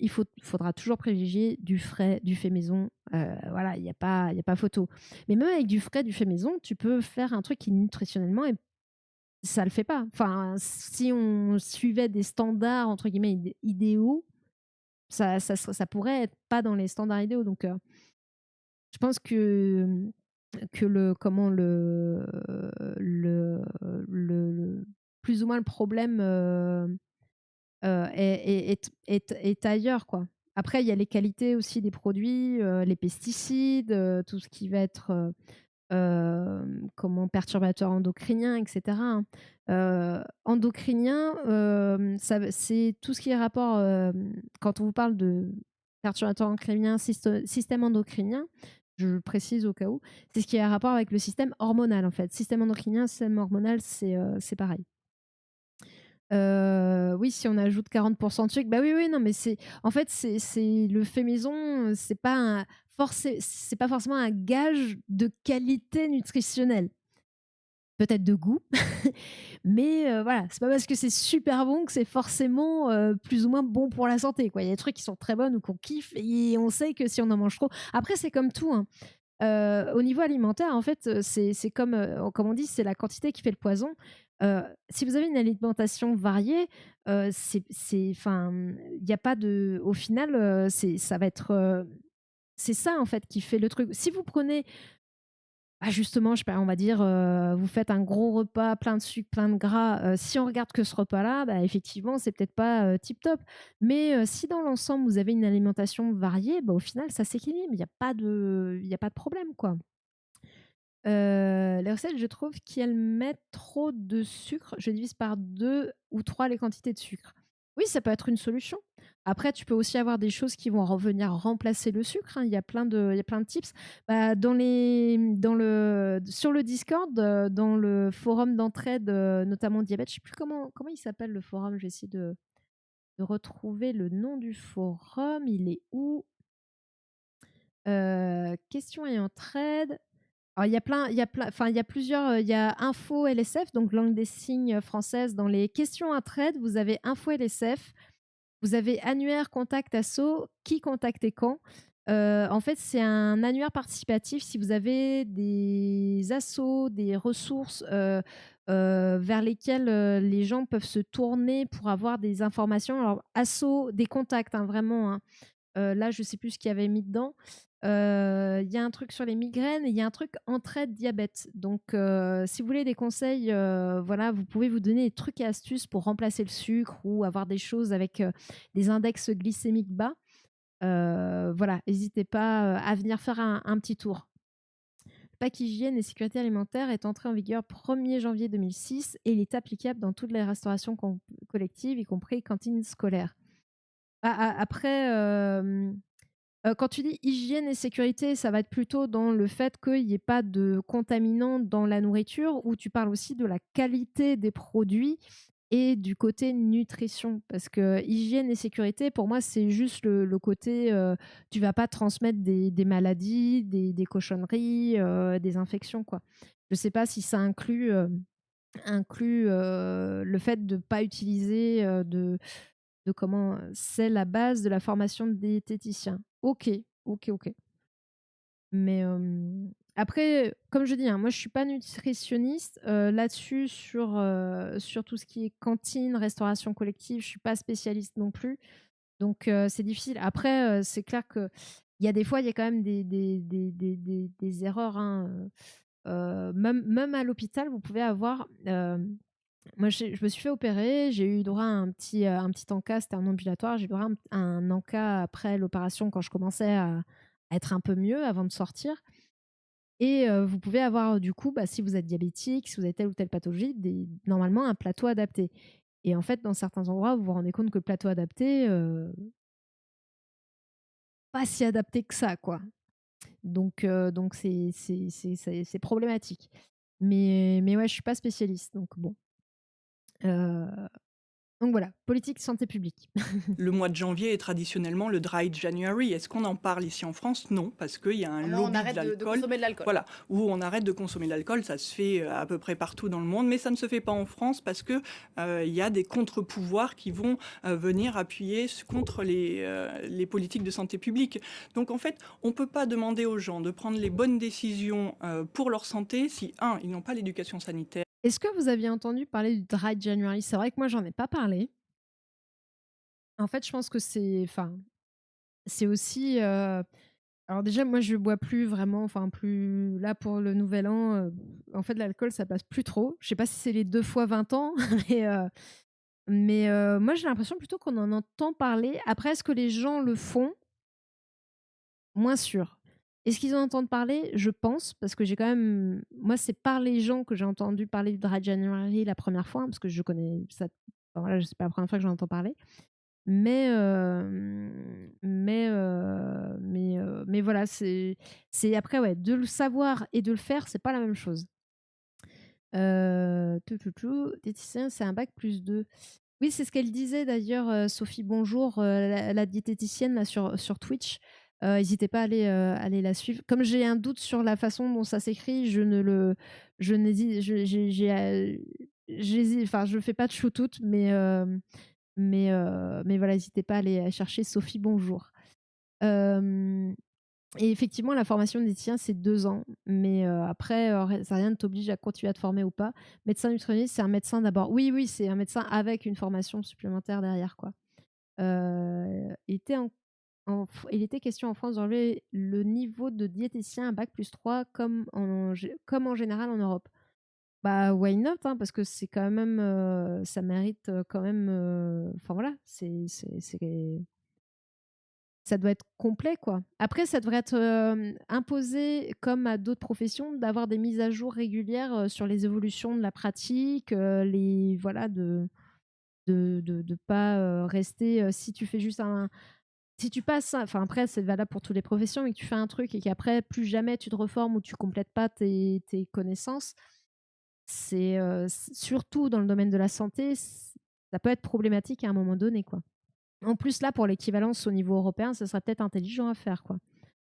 faudra toujours privilégier du frais, du fait maison, voilà, il y a pas photo. Mais même avec du frais, du fait maison, tu peux faire un truc qui nutritionnellement est ça le fait pas. Enfin, si on suivait des standards entre guillemets «idéaux», ça pourrait être pas dans les standards idéaux. Donc, je pense que le plus ou moins le problème, est ailleurs, quoi. Après, il y a les qualités aussi des produits, les pesticides, tout ce qui va être, perturbateurs endocriniens et cetera, hein. Endocriniens, c'est tout ce qui est rapport, quand on vous parle de perturbateurs endocriniens, système endocrinien, je précise au cas où, c'est ce qui a rapport avec le système hormonal, en fait. Système endocrinien, système hormonal, c'est pareil. Oui, si on ajoute 40 de sucre, bah, oui, oui, non, mais en fait, c'est le fait maison, c'est pas forcément un gage de qualité nutritionnelle. Peut-être de goût, mais voilà, c'est pas parce que c'est super bon que c'est forcément, plus ou moins bon pour la santé, quoi. Il y a des trucs qui sont très bonnes ou qu'on kiffe et on sait que si on en mange trop après c'est comme tout, hein. Au niveau alimentaire, en fait, c'est comme on dit, c'est la quantité qui fait le poison. Si vous avez une alimentation variée, il y a pas de au final, ça va être, c'est ça, en fait, qui fait le truc. Si vous prenez justement, je sais pas, on va dire, vous faites un gros repas plein de sucre, plein de gras, si on regarde que ce repas-là, bah, effectivement, c'est peut-être pas, tip top. Mais, si dans l'ensemble, vous avez une alimentation variée, bah, au final, ça s'équilibre. Il y a pas de problème, quoi. Les recettes, je trouve qu'elles mettent trop de sucre. Je divise par 2 ou 3 les quantités de sucre. Oui, ça peut être une solution. Après, tu peux aussi avoir des choses qui vont revenir remplacer le sucre, hein. Il y a plein de tips. Bah, sur le Discord, dans le forum d'entraide, notamment diabète, je sais plus comment il s'appelle le forum. Je vais essayer de retrouver le nom du forum. Il est où? Questions et entraide. Alors il y a plusieurs, il y a Info LSF, donc langue des signes française. Dans les questions à trade, vous avez Info LSF, vous avez annuaire contact asso, qui contacte et quand. En fait, c'est un annuaire participatif si vous avez des assos, des ressources, vers lesquelles, les gens peuvent se tourner pour avoir des informations. Alors asso, des contacts, hein, vraiment, hein. Là, je sais plus ce qu'il y avait mis dedans. Il y a un truc sur les migraines et il y a un truc entraide diabète. Donc, si vous voulez des conseils, voilà, vous pouvez vous donner des trucs et astuces pour remplacer le sucre ou avoir des choses avec, des index glycémiques bas. Voilà, n'hésitez pas, à venir faire un petit tour. Le pack hygiène et sécurité alimentaire est entré en vigueur 1er janvier 2006 et il est applicable dans toutes les restaurations collectives, y compris cantines scolaires. Après, quand tu dis hygiène et sécurité, ça va être plutôt dans le fait qu'il y ait pas de contaminants dans la nourriture ou tu parles aussi de la qualité des produits et du côté nutrition. Parce que hygiène et sécurité, pour moi, c'est juste le côté tu vas pas transmettre des maladies, des cochonneries, des infections, quoi. Je sais pas si ça inclut le fait de pas utiliser de comment c'est la base de la formation de diététicien. Ok, ok, ok. Mais après, comme je dis, hein, moi je suis pas nutritionniste là-dessus sur tout ce qui est cantine, restauration collective. Je suis pas spécialiste non plus, donc c'est difficile. Après, c'est clair que il y a des fois, il y a quand même des erreurs. Hein, même à l'hôpital, vous pouvez avoir. Moi, je me suis fait opérer, j'ai eu droit à un petit encas, c'était un ambulatoire. J'ai eu droit à un encas après l'opération quand je commençais à être un peu mieux avant de sortir. Et vous pouvez avoir du coup, bah, si vous êtes diabétique, si vous avez telle ou telle pathologie, normalement un plateau adapté. Et en fait, dans certains endroits, vous vous rendez compte que le plateau adapté, pas si adapté que ça, quoi. Donc c'est problématique. Mais ouais, je suis pas spécialiste, donc bon. Heu, donc voilà, politique santé publique. Le mois de janvier est traditionnellement le Dry January. Est-ce qu'on en parle ici en France? Non, parce qu'il y a un Vraiment, on lobby de arrête de l'alcool. consommer de l'alcool. Voilà, où on arrête de consommer de l'alcool. Ça se fait à peu près partout dans le monde, mais ça ne se fait pas en France parce que il y a des contre-pouvoirs qui vont venir appuyer contre les politiques de santé publique. Donc en fait, on ne peut pas demander aux gens de prendre les bonnes décisions pour leur santé si, un, ils n'ont pas l'éducation sanitaire. Est-ce que vous aviez entendu parler du Dry January? C'est vrai que moi, j'en ai pas parlé. En fait, je pense que c'est aussi, alors déjà, moi, je bois plus vraiment, enfin plus là pour le nouvel an, en fait, l'alcool, ça passe plus trop. Je sais pas si c'est les 2 fois 20 ans, mais moi, j'ai l'impression plutôt qu'on en entend parler. Après, est-ce que les gens le font? Moins sûr. Est-ce qu'ils en entendent parler? Je pense, parce que j'ai quand même moi, c'est par les gens que j'ai entendu parler du Dry January la première fois, hein, parce que je connais ça enfin voilà, c'est pas la première fois que j'en entends parler. Mais voilà, c'est après, ouais, de le savoir et de le faire, c'est pas la même chose. Diététicien, c'est un bac plus 2. Oui, c'est ce qu'elle disait d'ailleurs, Sophie Bonjour, la diététicienne là sur Twitch. Hésitez pas à aller la suivre. Comme j'ai un doute sur la façon dont ça s'écrit, je n'hésite j'hésite enfin, je fais pas de shootout, mais voilà, n'hésitez pas à aller chercher Sophie Bonjour. Hem Et effectivement, la formation de diététicien, c'est 2 ans, mais après, ça rien ne t'oblige à continuer à te former ou pas. Médecin nutritionniste, c'est un médecin d'abord. Oui, oui, c'est un médecin avec une formation supplémentaire derrière, quoi. Il était il était question en France d'enlever le niveau de diététicien à bac+3 comme en général en Europe. Bah, why not, hein, parce que c'est quand même, ça mérite, quand même, enfin voilà, ça doit être complet, quoi. Après, ça devrait être, imposé comme à d'autres professions d'avoir des mises à jour régulières, sur les évolutions de la pratique, les voilà, de pas, rester, si tu fais juste si tu passes enfin après c'est valable pour toutes les professions, mais que tu fais un truc et qu'après plus jamais tu te reformes ou tu complètes pas tes connaissances, surtout dans le domaine de la santé, ça peut être problématique à un moment donné, quoi. En plus, là, pour l'équivalence au niveau européen, ce serait peut-être intelligent à faire, quoi.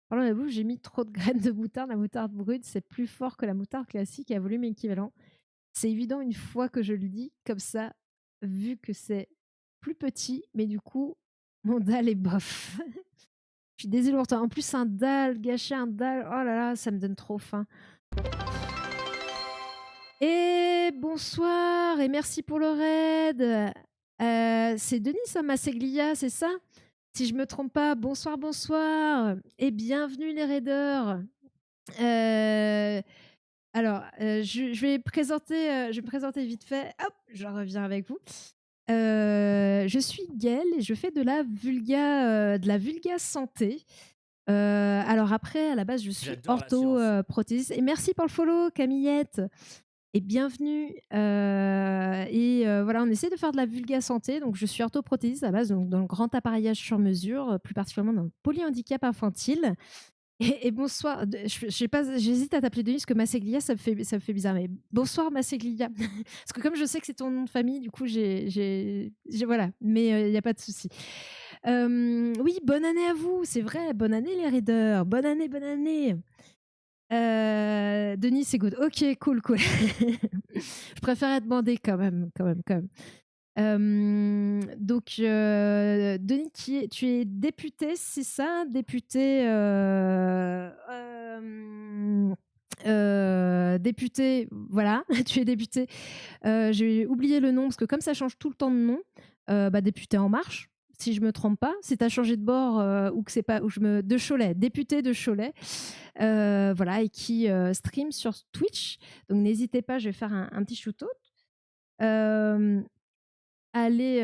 Alors, j'avoue, j'ai mis trop de graines de moutarde. La moutarde brute, c'est plus fort que la moutarde classique à volume équivalent. C'est évident une fois que je le dis comme ça, vu que c'est plus petit, mais du coup, mon dalle est bof. Je suis désolée pour toi. En plus, un dalle, gâcher un dalle, oh là là, ça me donne trop faim. Et bonsoir et merci pour le raid. C'est Denis Masseglia, c'est ça? Si je me trompe pas, bonsoir, bonsoir et bienvenue les raiders. Alors, je vais me présenter vite fait. Hop, je reviens avec vous. Je suis Gaëlle et je fais de la vulga santé. Alors après, à la base, je suis J'adore la science. orthoprothésiste et merci pour le follow Camillette et bienvenue. Voilà, on essaie de faire de la vulga santé. Donc, je suis orthoprothésiste à la base, donc dans le grand appareillage sur mesure, plus particulièrement dans le polyhandicap infantile. Et bonsoir, je sais pas, j'hésite à t'appeler Denise parce que Masseglia, ça me fait bizarre. Mais bonsoir Masseglia. Parce que comme je sais que c'est ton nom de famille, du coup, voilà. Mais il n'y a pas de souci. Oui, bonne année à vous, c'est vrai. Bonne année les raiders. Bonne année, bonne année. Denis, c'est good. Ok, cool, cool. Je préférais demander quand même, quand même, quand même. Donc, Denis, tu es député, c'est ça? Député, député, voilà, tu es député. J'ai oublié le nom parce que comme ça change tout le temps de nom, député En Marche, si je me trompe pas. Si tu as changé de bord ou que c'est pas, de Cholet, député de Cholet, voilà, et qui stream sur Twitch. Donc n'hésitez pas, je vais faire un petit shoot-out. Allez,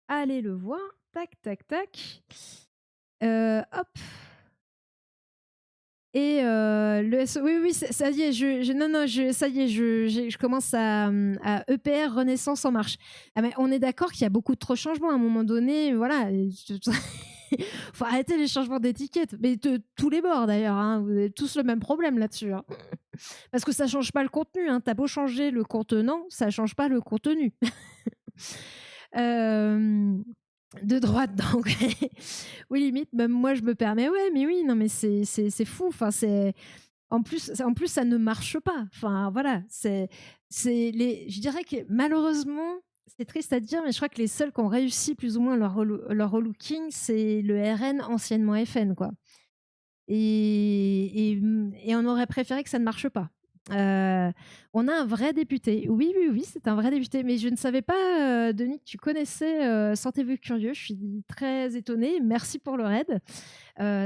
allez le voir. Tac, tac, tac. Hop. Et oui, oui, ça y est, non, non, ça y est, je commence à EPR Renaissance En Marche. Ah, mais on est d'accord qu'il y a beaucoup trop de changements à un moment donné. Voilà. Faut arrêter les changements d'étiquette. Mais de tous les bords d'ailleurs. Hein, vous avez tous le même problème là-dessus. Hein. Parce que ça change pas le contenu. Hein. T'as beau changer le contenant, ça change pas le contenu. De droite, donc oui, limite, même moi je me permets, ouais, mais oui, non, mais c'est fou. Enfin, en plus, ça ne marche pas. Enfin, voilà, je dirais que malheureusement, c'est triste à dire, mais je crois que les seuls qui ont réussi plus ou moins leur relooking, c'est le RN, anciennement FN, quoi. Et on aurait préféré que ça ne marche pas. On a un vrai député. Oui, oui, oui, c'est un vrai député. Mais je ne savais pas, Denis, que tu connaissais Sentez-vous curieux. Je suis très étonnée. Merci pour le raid.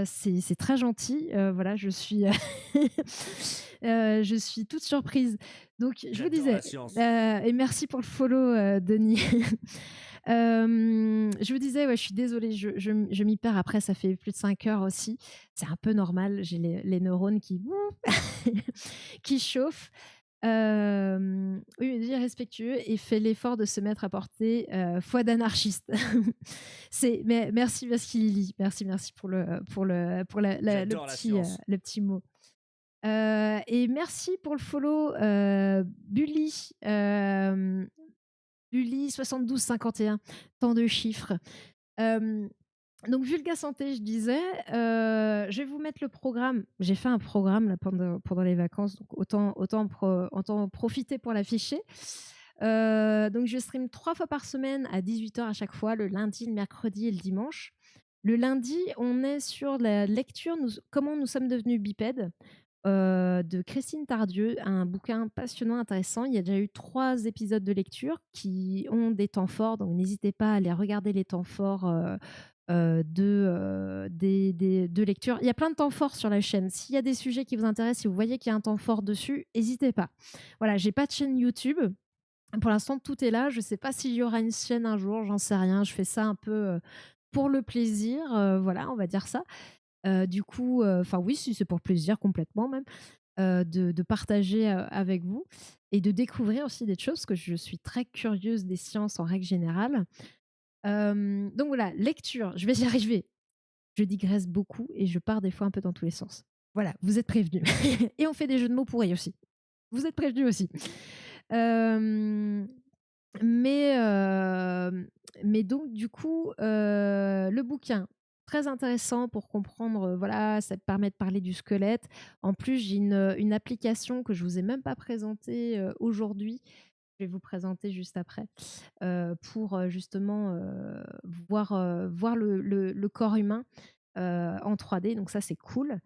C'est très gentil. Voilà, je suis, je suis toute surprise. Donc, je vous disais, et merci pour le follow, Denis. Je vous disais, ouais, je suis désolée, je m'y perds après, ça fait plus de 5 heures aussi. C'est un peu normal, j'ai les neurones qui, qui chauffent. Oui, mais respectueux et fait l'effort de se mettre à portée foi d'anarchiste. Mais merci, merci Lily, merci, merci pour le petit mot. Et merci pour le follow, Bully. Bully 7251, tant de chiffres. Donc Vulga Santé, je disais, je vais vous mettre le programme. J'ai fait un programme là, pendant les vacances, donc autant profiter pour l'afficher. Donc je stream 3 fois par semaine à 18h à chaque fois, le lundi, le mercredi et le dimanche. Le lundi, on est sur la lecture Comment nous sommes devenus bipèdes de Christine Tardieu, un bouquin passionnant, intéressant. Il y a déjà eu 3 épisodes de lecture qui ont des temps forts, donc n'hésitez pas à aller regarder les temps forts de lecture. Il y a plein de temps forts sur la chaîne. S'il y a des sujets qui vous intéressent, si vous voyez qu'il y a un temps fort dessus, n'hésitez pas. Voilà, j'ai pas de chaîne YouTube. Pour l'instant, tout est là. Je ne sais pas s'il y aura une chaîne un jour, j'en sais rien. Je fais ça un peu pour le plaisir, voilà, on va dire ça. Du coup, enfin oui, si c'est pour le plaisir complètement même, de partager avec vous et de découvrir aussi des choses, parce que je suis très curieuse des sciences en règle générale. Donc voilà, lecture, je vais y arriver. Je digresse beaucoup et je pars des fois un peu dans tous les sens. Voilà, vous êtes prévenus. Et on fait des jeux de mots pourris aussi. Vous êtes prévenus aussi. Mais, donc, du coup, le bouquin, très intéressant pour comprendre, voilà, ça te permet de parler du squelette. En plus, j'ai une application que je vous ai même pas présentée aujourd'hui. Je vais vous présenter juste après pour justement voir le corps humain en 3D. Donc ça, c'est cool.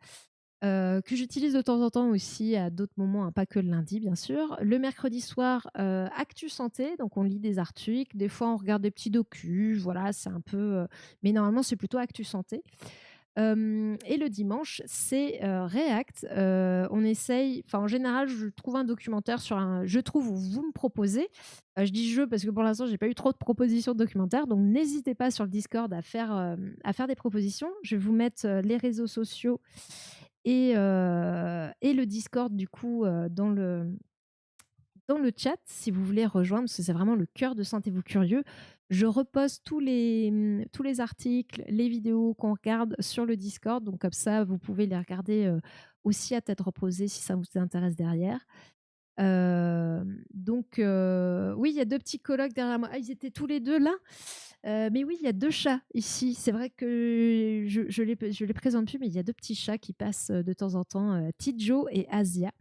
Que j'utilise de temps en temps aussi à d'autres moments, hein, pas que le lundi bien sûr. Le mercredi soir, Actu Santé, donc on lit des articles, des fois on regarde des petits docus, voilà, c'est un peu, mais normalement c'est plutôt Actu Santé. Et le dimanche, c'est React. On essaye, enfin en général, je trouve un documentaire sur un, je trouve où vous me proposez. Je dis je parce que pour l'instant, j'ai pas eu trop de propositions de documentaires, donc n'hésitez pas sur le Discord à faire des propositions. Je vais vous mettre les réseaux sociaux et le Discord du coup dans le chat si vous voulez rejoindre, parce que c'est vraiment le cœur de Sentez-vous curieux. Je reposte tous les articles, les vidéos qu'on regarde sur le Discord. Donc, comme ça, vous pouvez les regarder aussi à tête reposée si ça vous intéresse derrière. Donc, oui, il y a deux petits colocs derrière moi. Ah, ils étaient tous les deux là. Mais oui, il y a deux chats ici. C'est vrai que je les présente plus, mais il y a deux petits chats qui passent de temps en temps, Tidjo et Asia,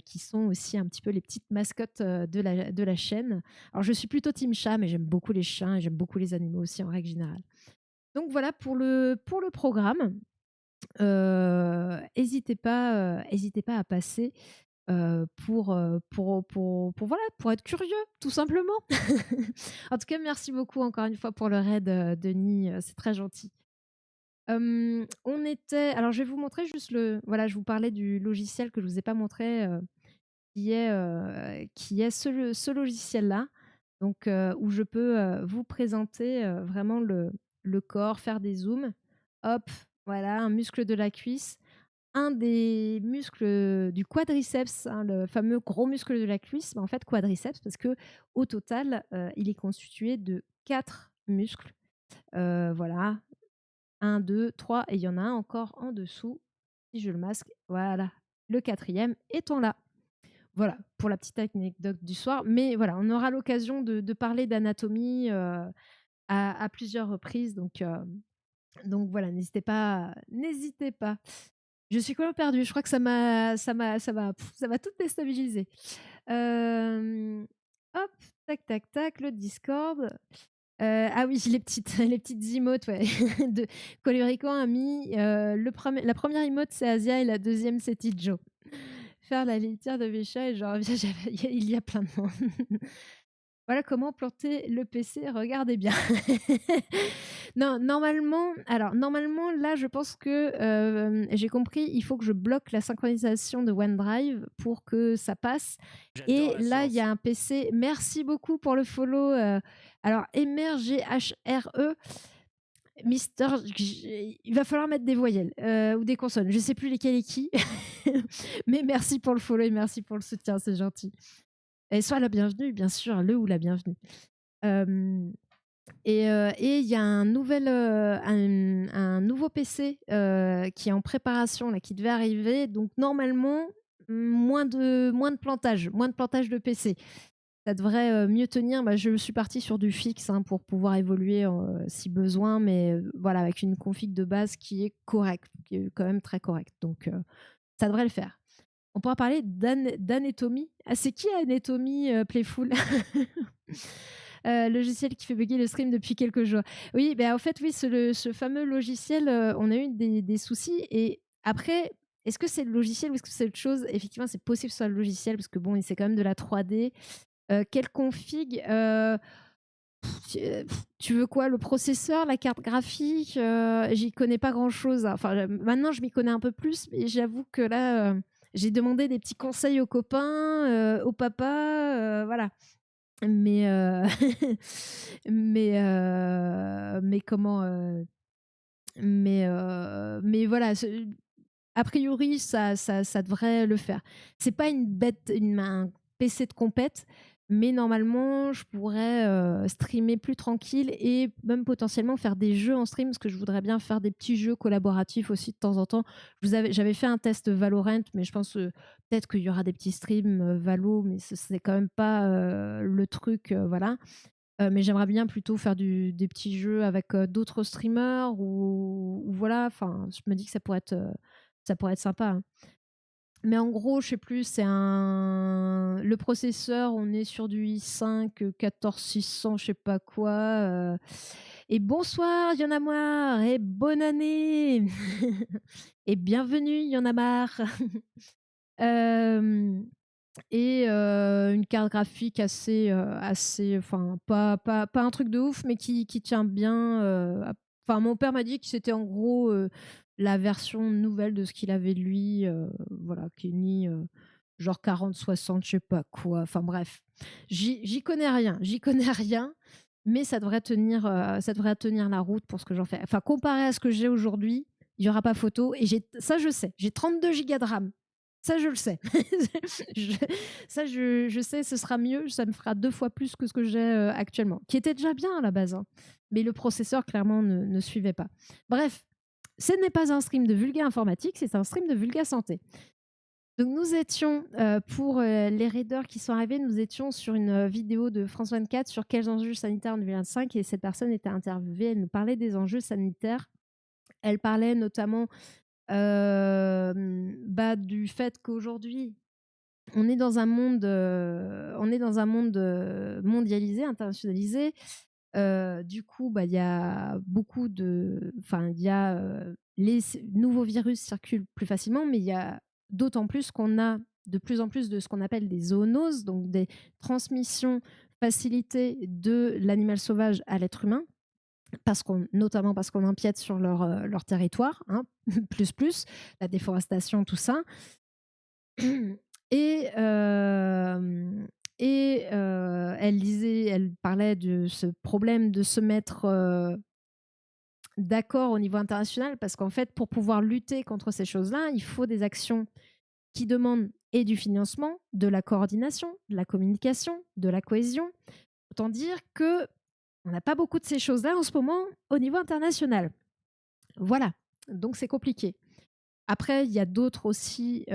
qui sont aussi un petit peu les petites mascottes de la chaîne. Alors, je suis plutôt team chat, mais j'aime beaucoup les chiens et j'aime beaucoup les animaux aussi en règle générale. Donc voilà pour le programme. Hésitez pas à passer voilà, pour être curieux, tout simplement. En tout cas, merci beaucoup encore une fois pour le raid, Denis, c'est très gentil. Alors je vais vous montrer juste voilà, je vous parlais du logiciel que je vous ai pas montré, qui est ce logiciel-là, donc où je peux vous présenter vraiment le corps, faire des zooms. Hop, voilà, un muscle de la cuisse, un des muscles du quadriceps, hein, le fameux gros muscle de la cuisse, en fait quadriceps parce que au total, il est constitué de 4 muscles. Voilà, un, 2, 3, et il y en a un encore en dessous. Si je le masque, voilà, le quatrième étant là. Voilà, pour la petite anecdote du soir. Mais voilà, on aura l'occasion de parler d'anatomie à plusieurs reprises. Donc voilà, n'hésitez pas. Je suis quand même perdue. Je crois que ça m'a tout déstabilisé. Hop, tac, tac, tac, le Discord. Ah oui, les petites, les petites emotes, ouais. De Colurico a mis la première emote, c'est Asia et la deuxième, c'est Tidjo. Faire la litière de Vécha et genre, il y a plein de monde. Voilà comment planter le PC, regardez bien. Non, normalement, là, je pense que j'ai compris, il faut que je bloque la synchronisation de OneDrive pour que ça passe. Et là, il y a un PC. Merci beaucoup pour le follow. Alors, MRGHRE, Mister, il va falloir mettre des voyelles ou des consonnes. Je ne sais plus lesquelles et qui. Mais merci pour le follow et merci pour le soutien, c'est gentil. Et sois la bienvenue, bien sûr, le ou la bienvenue. Et il y a un nouveau PC qui est en préparation, là, qui devait arriver. Donc, normalement, moins de plantage de PC. Ça devrait mieux tenir. Bah, je suis partie sur du fixe pour pouvoir évoluer si besoin, mais voilà, avec une config de base qui est correcte, qui est quand même très correcte. Donc, ça devrait le faire. On pourra parler d'anatomie. Ah, c'est qui Anatomie Playful? Logiciel qui fait bugger le stream depuis quelques jours. Oui, en fait, oui, ce fameux logiciel, on a eu des soucis. Et après, est-ce que c'est le logiciel ou est-ce que c'est autre chose? Effectivement, c'est possible que ce soit le logiciel parce que bon, c'est quand même de la 3D. Quelle config? Tu veux quoi? Le processeur, la carte graphique? J'y connais pas grand-chose. Enfin, maintenant, je m'y connais un peu plus, mais j'avoue que là, j'ai demandé des petits conseils aux copains, au papa, voilà. Mais mais comment? Mais voilà, a priori, ça devrait le faire. C'est pas un PC de compète, mais normalement, je pourrais streamer plus tranquille et même potentiellement faire des jeux en stream, parce que je voudrais bien faire des petits jeux collaboratifs aussi de temps en temps. J'avais fait un test Valorant, mais je pense peut-être qu'il y aura des petits streams Valo, mais ce n'est quand même pas le truc, voilà. Mais j'aimerais bien plutôt faire des petits jeux avec d'autres streamers ou voilà. Enfin, je me dis que ça pourrait être sympa, hein. Mais en gros, je sais plus, le processeur, on est sur du i5 14600, je sais pas quoi. Et bonsoir, y en a marre, et bonne année et bienvenue, y en a marre. Et une carte graphique assez, enfin pas un truc de ouf, mais qui tient bien. Enfin, mon père m'a dit que c'était en gros la version nouvelle de ce qu'il avait lui, voilà, qui est mis genre 40-60, je sais pas quoi. Enfin bref, j'y connais rien, mais ça devrait tenir la route pour ce que j'en fais. Enfin, comparé à ce que j'ai aujourd'hui, il y aura pas photo. Et ça, je sais, j'ai 32 gigas de RAM. Ça, je le sais. Je je sais, ce sera mieux, ça me fera 2 fois plus que ce que j'ai, actuellement, qui était déjà bien à la base, hein. Mais le processeur clairement ne suivait pas. Bref, ce n'est pas un stream de vulga informatique, c'est un stream de vulga santé. Donc nous étions, pour, les raiders qui sont arrivés, nous étions sur une, vidéo de France 24 sur quels enjeux sanitaires en 2025 et cette personne était interviewée. Elle nous parlait des enjeux sanitaires. Elle parlait notamment, du fait qu'aujourd'hui, on est dans un monde, mondialisé, internationalisé. Du coup, il y a beaucoup de enfin, il y a, les nouveaux virus circulent plus facilement, mais il y a d'autant plus qu'on a de plus en plus de ce qu'on appelle des zoonoses, donc des transmissions facilitées de l'animal sauvage à l'être humain, notamment parce qu'on empiète sur leur territoire, hein, plus, la déforestation, tout ça. Et elle parlait de ce problème de se mettre, d'accord au niveau international parce qu'en fait, pour pouvoir lutter contre ces choses-là, il faut des actions qui demandent et du financement, de la coordination, de la communication, de la cohésion. Autant dire qu'on n'a pas beaucoup de ces choses-là en ce moment au niveau international. Voilà, donc c'est compliqué. Après, il y a d'autres aussi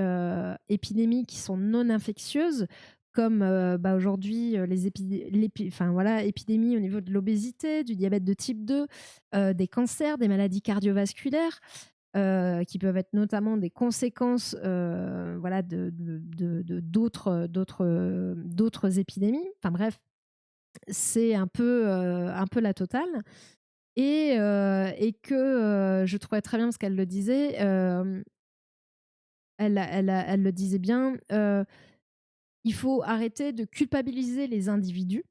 épidémies qui sont non infectieuses, comme aujourd'hui épidémies au niveau de l'obésité, du diabète de type 2, des cancers, des maladies cardiovasculaires, qui peuvent être notamment des conséquences d'autres épidémies. Enfin bref, c'est un peu la totale. Et que je trouvais très bien parce qu'elle le disait, elle le disait bien, il faut arrêter de culpabiliser les individus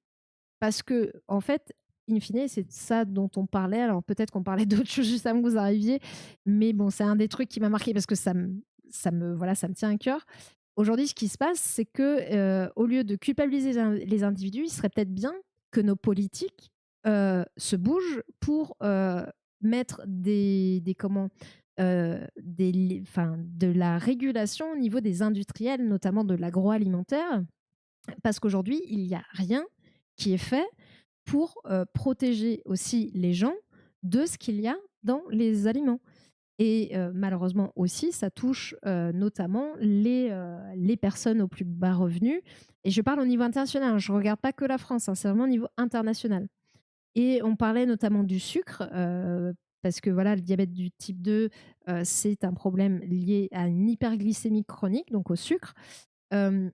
parce que en fait, in fine, c'est de ça dont on parlait. Alors peut-être qu'on parlait d'autres choses juste avant que vous arriviez, mais bon, c'est un des trucs qui m'a marqué parce que ça me tient à cœur. Aujourd'hui, ce qui se passe, c'est que au lieu de culpabiliser les individus, il serait peut-être bien que nos politiques se bougent pour mettre de la régulation au niveau des industriels, notamment de l'agroalimentaire, parce qu'aujourd'hui, il n'y a rien qui est fait pour protéger aussi les gens de ce qu'il y a dans les aliments. Et malheureusement aussi, ça touche notamment les personnes aux plus bas revenus. Et je parle au niveau international, hein, je ne regarde pas que la France, hein, c'est vraiment au niveau international. Et on parlait notamment du sucre, parce que voilà, le diabète du type 2, c'est un problème lié à une hyperglycémie chronique, donc au sucre. Euh,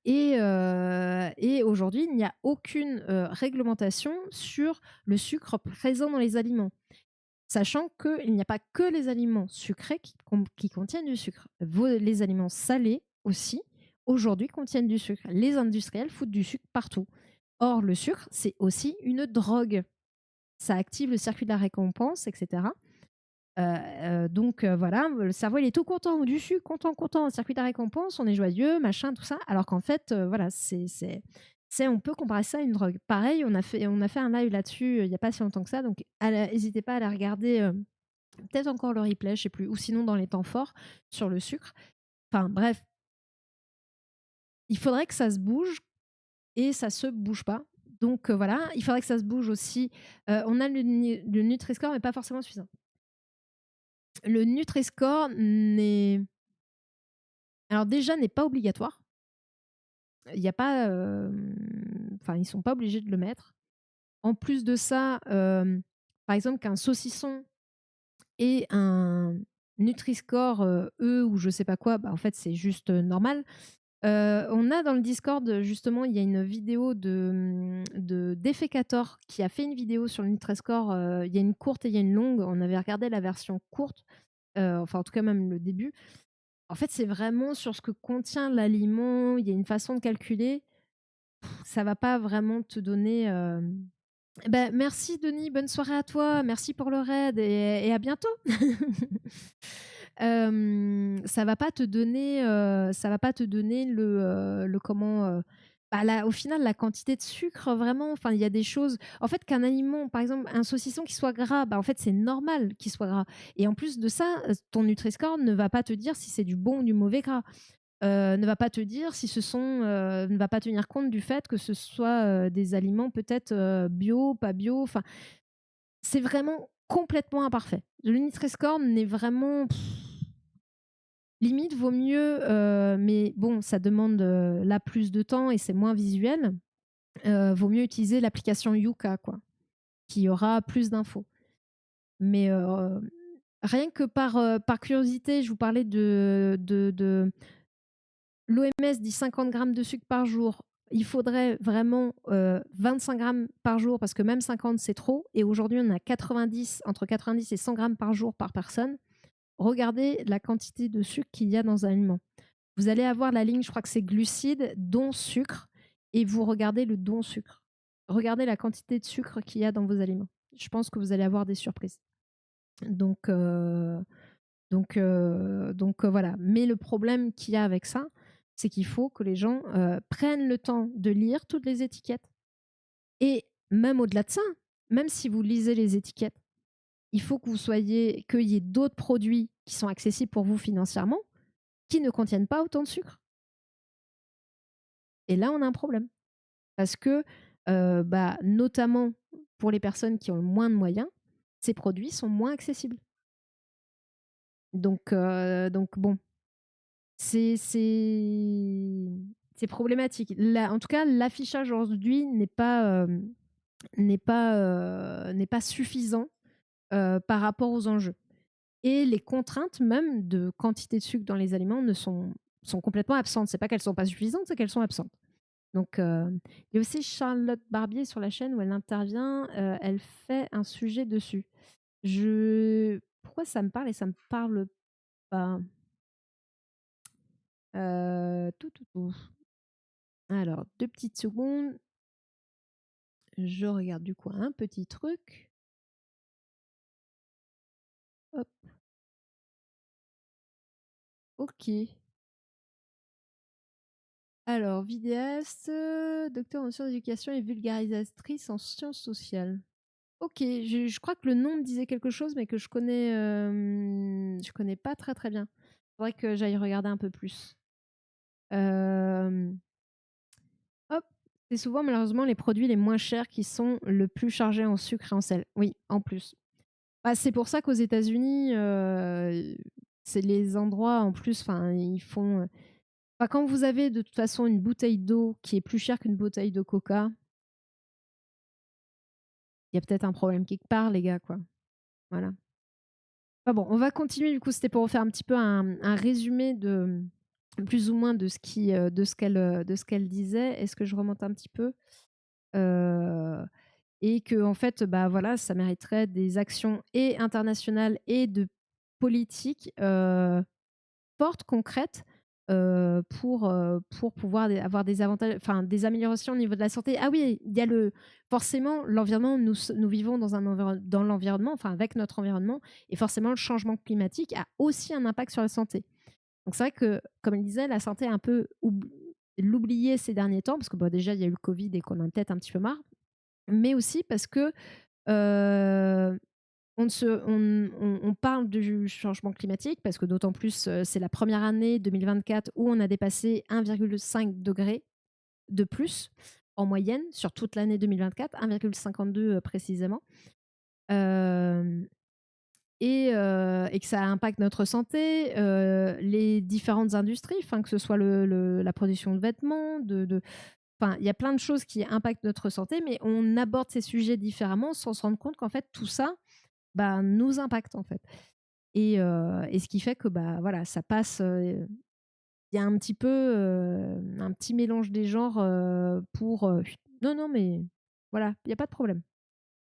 et aujourd'hui, il n'y a aucune réglementation sur le sucre présent dans les aliments, sachant qu'il n'y a pas que les aliments sucrés qui contiennent du sucre. Les aliments salés aussi, aujourd'hui, contiennent du sucre. Les industriels foutent du sucre partout. Or, le sucre, c'est aussi une drogue. Ça active le circuit de la récompense, etc. Donc voilà, le cerveau, il est tout content, du sucre, content, circuit de la récompense, on est joyeux, machin, tout ça. Alors qu'en fait, voilà, on peut comparer ça à une drogue. Pareil, on a fait un live là-dessus il n'y a pas si longtemps que ça, donc n'hésitez pas à aller regarder, peut-être encore le replay, je sais plus, ou sinon dans les temps forts sur le sucre. Enfin bref, il faudrait que ça se bouge et ça se bouge pas. Donc voilà, il faudrait que ça se bouge aussi. On a le Nutri-Score, mais pas forcément suffisant. Le Nutri-Score alors déjà n'est pas obligatoire. Il y a pas, enfin ils sont pas obligés de le mettre. En plus de ça, par exemple qu'un saucisson ait un Nutri-Score E ou je sais pas quoi, en fait c'est juste normal. On a dans le Discord, justement, il y a une vidéo de Defecator qui a fait une vidéo sur le Nutri-Score. Il y a une courte et il y a une longue. On avait regardé la version courte, enfin en tout cas même le début. En fait, c'est vraiment sur ce que contient l'aliment. Il y a une façon de calculer. Ça va pas vraiment te donner. Merci Denis, bonne soirée à toi. Merci pour le raid et à bientôt. Ça va pas te donner, le comment. Bah, au final, la quantité de sucre, vraiment, enfin, il y a des choses. En fait, qu'un aliment, par exemple, un saucisson qui soit gras, bah, en fait, c'est normal qu'il soit gras. Et en plus de ça, ton Nutri-Score ne va pas te dire si c'est du bon ou du mauvais gras. Ne va pas te dire si ce sont, ne va pas tenir compte du fait que ce soit des aliments peut-être bio, pas bio. Enfin, c'est vraiment complètement imparfait. Le Nutri-Score n'est vraiment. Limite, vaut mieux, mais bon, ça demande là plus de temps et c'est moins visuel. Vaut mieux utiliser l'application Yuka, quoi, qui aura plus d'infos. Mais rien que par curiosité, je vous parlais de l'OMS dit 50 grammes de sucre par jour. Il faudrait vraiment 25 grammes par jour parce que même 50, c'est trop. Et aujourd'hui, on a 90, entre 90 et 100 grammes par jour par personne. Regardez la quantité de sucre qu'il y a dans un aliment. Vous allez avoir la ligne, je crois que c'est glucides, dont sucre, et vous regardez le don sucre. Regardez la quantité de sucre qu'il y a dans vos aliments. Je pense que vous allez avoir des surprises. Donc, voilà. Mais le problème qu'il y a avec ça, c'est qu'il faut que les gens prennent le temps de lire toutes les étiquettes. Et même au-delà de ça, même si vous lisez les étiquettes, il faut que qu'il y ait d'autres produits qui sont accessibles pour vous financièrement, qui ne contiennent pas autant de sucre. Et là, on a un problème. Parce que, notamment pour les personnes qui ont le moins de moyens, ces produits sont moins accessibles. Donc bon, c'est problématique. En tout cas, l'affichage aujourd'hui n'est pas suffisant par rapport aux enjeux. Et les contraintes même de quantité de sucre dans les aliments sont complètement absentes. C'est pas qu'elles sont pas suffisantes, c'est qu'elles sont absentes. Donc, il y a aussi Charlotte Barbier sur la chaîne où elle intervient. Elle fait un sujet dessus. Pourquoi ça me parle et ça me parle pas? Tout. Alors, 2 petites secondes. Je regarde du coup un petit truc. Hop. OK. Alors, vidéaste, docteur en sciences d'éducation et vulgarisatrice en sciences sociales. OK, je crois que le nom me disait quelque chose, mais que je connais pas très, très bien. Faudrait que j'aille regarder un peu plus. Hem, hop, c'est souvent malheureusement les produits les moins chers qui sont le plus chargés en sucre et en sel. Oui, en plus. Bah, c'est pour ça qu'aux États-Unis, c'est les endroits en plus, enfin, ils font, enfin, quand vous avez de toute façon une bouteille d'eau qui est plus chère qu'une bouteille de coca, il y a peut-être un problème quelque part les gars, quoi. Voilà. Ah bon, on va continuer du coup, c'était pour faire un petit peu un résumé de plus ou moins de de ce qu'elle disait. Est-ce que je remonte un petit peu? Heu et que en fait, bah, voilà, ça mériterait des actions et internationales et de politiques, fortes, concrètes, pour pouvoir avoir des avantages, enfin des améliorations au niveau de la santé. Ah oui, il y a forcément l'environnement, nous vivons dans dans l'environnement, enfin avec notre environnement, et forcément le changement climatique a aussi un impact sur la santé. Donc c'est vrai que, comme elle disait, la santé est un peu l'oublier ces derniers temps, parce que, bah, déjà il y a eu le Covid et qu'on en a peut-être un petit peu marre, mais aussi parce que, heu on parle du changement climatique parce que d'autant plus, c'est la première année 2024 où on a dépassé 1,5 degré de plus en moyenne sur toute l'année 2024, 1,52 précisément. Hem et que ça impacte notre santé, les différentes industries, enfin que ce soit la production de vêtements, enfin, il y a plein de choses qui impactent notre santé, mais on aborde ces sujets différemment sans se rendre compte qu'en fait tout ça, bah, nous impacte en fait. Et ce qui fait que, bah, voilà, ça passe, il y a un petit peu, un petit mélange des genres, pour, «Non, non, mais voilà, il y a pas de problème».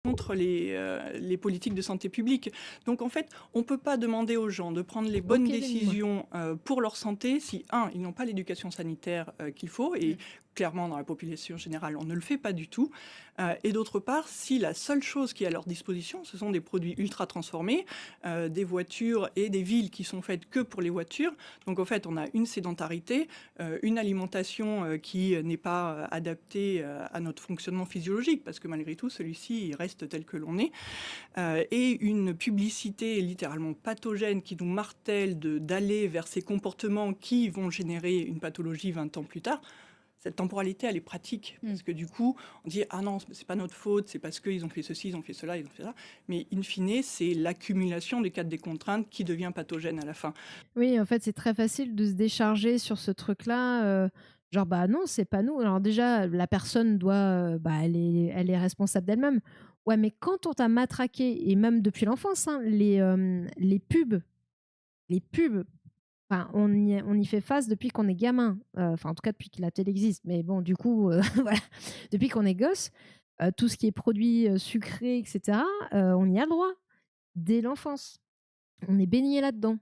contre les politiques de santé publique. Donc en fait, on ne peut pas demander aux gens de prendre les bonnes Ok, Lénie, moi. décisions pour leur santé si, un, ils n'ont pas l'éducation sanitaire qu'il faut, et clairement dans la population générale, on ne le fait pas du tout, et d'autre part, si la seule chose qui est à leur disposition, ce sont des produits ultra transformés, des voitures et des villes qui sont faites que pour les voitures. Donc en fait, on a une sédentarité, une alimentation qui n'est pas adaptée à notre fonctionnement physiologique, parce que malgré tout, celui-ci il reste tel que l'on est, et une publicité littéralement pathogène qui nous martèle d'aller vers ces comportements qui vont générer une pathologie 20 ans plus tard. Cette temporalité, elle est pratique, parce que du coup, on dit « Ah non, c'est pas notre faute, c'est parce qu'ils ont fait ceci, ils ont fait cela, ils ont fait ça ». Mais in fine, c'est l'accumulation des cadres des contraintes qui devient pathogène à la fin. Oui, en fait, c'est très facile de se décharger sur ce truc-là. Genre, bah non, c'est pas nous. Alors déjà, la personne doit, bah, elle est responsable d'elle-même. Ouais, mais quand on t'a matraqué, et même depuis l'enfance, hein, les pubs, enfin, on y fait face depuis qu'on est gamin. Enfin, en tout cas, depuis que la télé existe. Mais bon, du coup, voilà, depuis qu'on est gosse, tout ce qui est produits sucrés, etc., on y a le droit dès l'enfance. On est baigné là-dedans.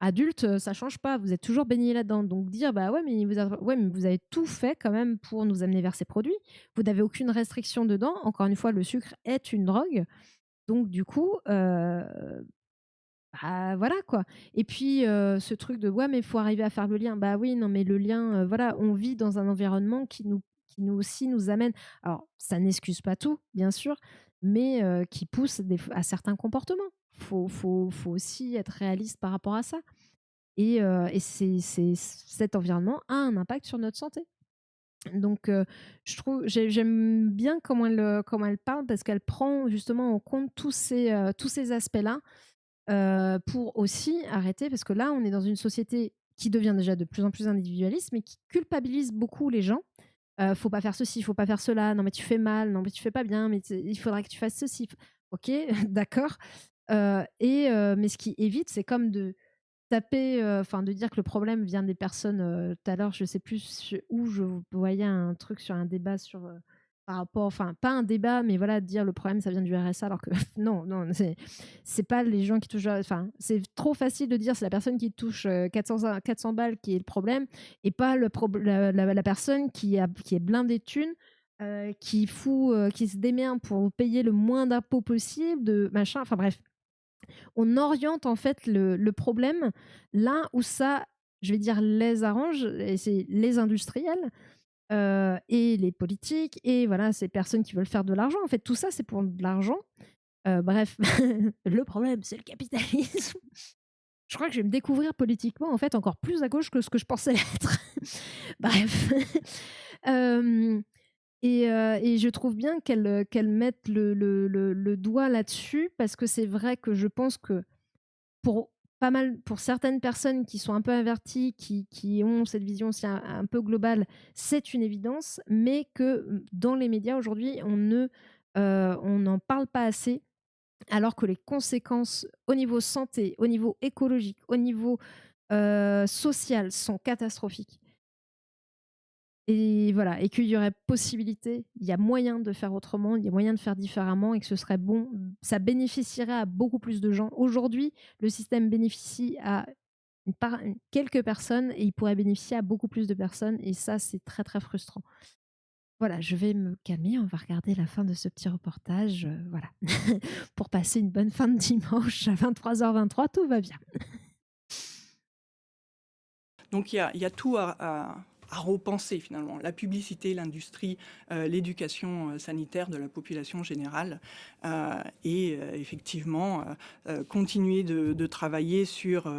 Adulte, ça change pas, vous êtes toujours baigné là-dedans. Donc dire: «Bah, ouais, mais vous avez tout fait quand même pour nous amener vers ces produits. Vous n'avez aucune restriction dedans». Encore une fois, le sucre est une drogue. Donc du coup, bah, voilà quoi. Et puis, ce truc de: «Ouais, mais il faut arriver à faire le lien». Bah oui, non, mais le lien, voilà, on vit dans un environnement qui nous aussi nous amène, alors ça n'excuse pas tout, bien sûr, mais qui pousse à certains comportements. Faut aussi être réaliste par rapport à ça. Et cet environnement a un impact sur notre santé. Donc, j'aime bien comment elle parle, parce qu'elle prend justement en compte tous ces aspects-là, pour aussi arrêter, parce que là, on est dans une société qui devient déjà de plus en plus individualiste, mais qui culpabilise beaucoup les gens. Faut pas faire ceci, faut pas faire cela, non mais tu fais mal, non mais tu fais pas bien, mais il faudrait que tu fasses ceci. OK, d'accord, mais ce qui évite, c'est comme de taper, enfin de dire que le problème vient des personnes, tout à l'heure, je sais plus où je voyais un truc sur un débat sur, par rapport, enfin pas un débat, mais voilà, de dire le problème ça vient du RSA, alors que non, non, c'est pas les gens qui touchent, enfin, c'est trop facile de dire c'est la personne qui touche, 400 balles qui est le problème, et pas la personne qui est blindée de thunes, qui se démerde pour payer le moins d'impôts possible, de machin, enfin bref. On oriente en fait le problème là où ça, je vais dire, les arrange, et c'est les industriels, et les politiques, et voilà, ces personnes qui veulent faire de l'argent. En fait, tout ça, c'est pour de l'argent. Bref, le problème, c'est le capitalisme. Je crois que je vais me découvrir politiquement, en fait, encore plus à gauche que ce que je pensais être. Bref. Hem et je trouve bien qu'elle mette le doigt là-dessus, parce que c'est vrai que je pense que pour pour certaines personnes qui sont un peu averties, qui ont cette vision aussi un peu globale, c'est une évidence, mais que, dans les médias aujourd'hui, on n'en parle pas assez, alors que les conséquences au niveau santé, au niveau écologique, au niveau, social, sont catastrophiques. Et voilà, et qu'il y aurait possibilité, il y a moyen de faire autrement, il y a moyen de faire différemment, et que ce serait bon, ça bénéficierait à beaucoup plus de gens. Aujourd'hui, le système bénéficie à quelques personnes, et il pourrait bénéficier à beaucoup plus de personnes, et ça, c'est très, très frustrant. Voilà, je vais me calmer, on va regarder la fin de ce petit reportage, voilà. Pour passer une bonne fin de dimanche à 23h23, tout va bien. Donc il y a tout à repenser finalement. La publicité, l'industrie, l'éducation sanitaire de la population générale, et effectivement continuer de travailler sur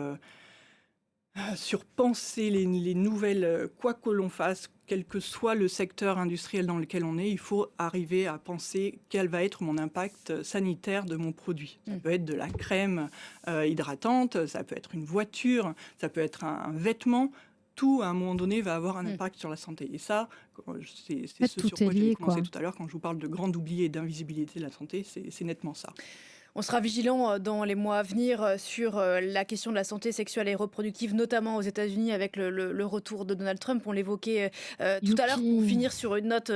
penser les nouvelles, quoi que l'on fasse, quel que soit le secteur industriel dans lequel on est, il faut arriver à penser quel va être mon impact sanitaire de mon produit. Ça peut être de la crème hydratante, ça peut être une voiture, ça peut être un vêtement. Tout, à un moment donné, va avoir un impact sur la santé. Et ça, c'est En fait, ce tout sur est quoi j'avais lié, commencé quoi. tout à l'heure quand je vous parle de grand oublié et d'invisibilité de la santé, c'est nettement ça. On sera vigilant dans les mois à venir sur la question de la santé sexuelle et reproductive, notamment aux États-Unis avec le retour de Donald Trump. On l'évoquait tout à l'heure pour Youpi! finir sur une note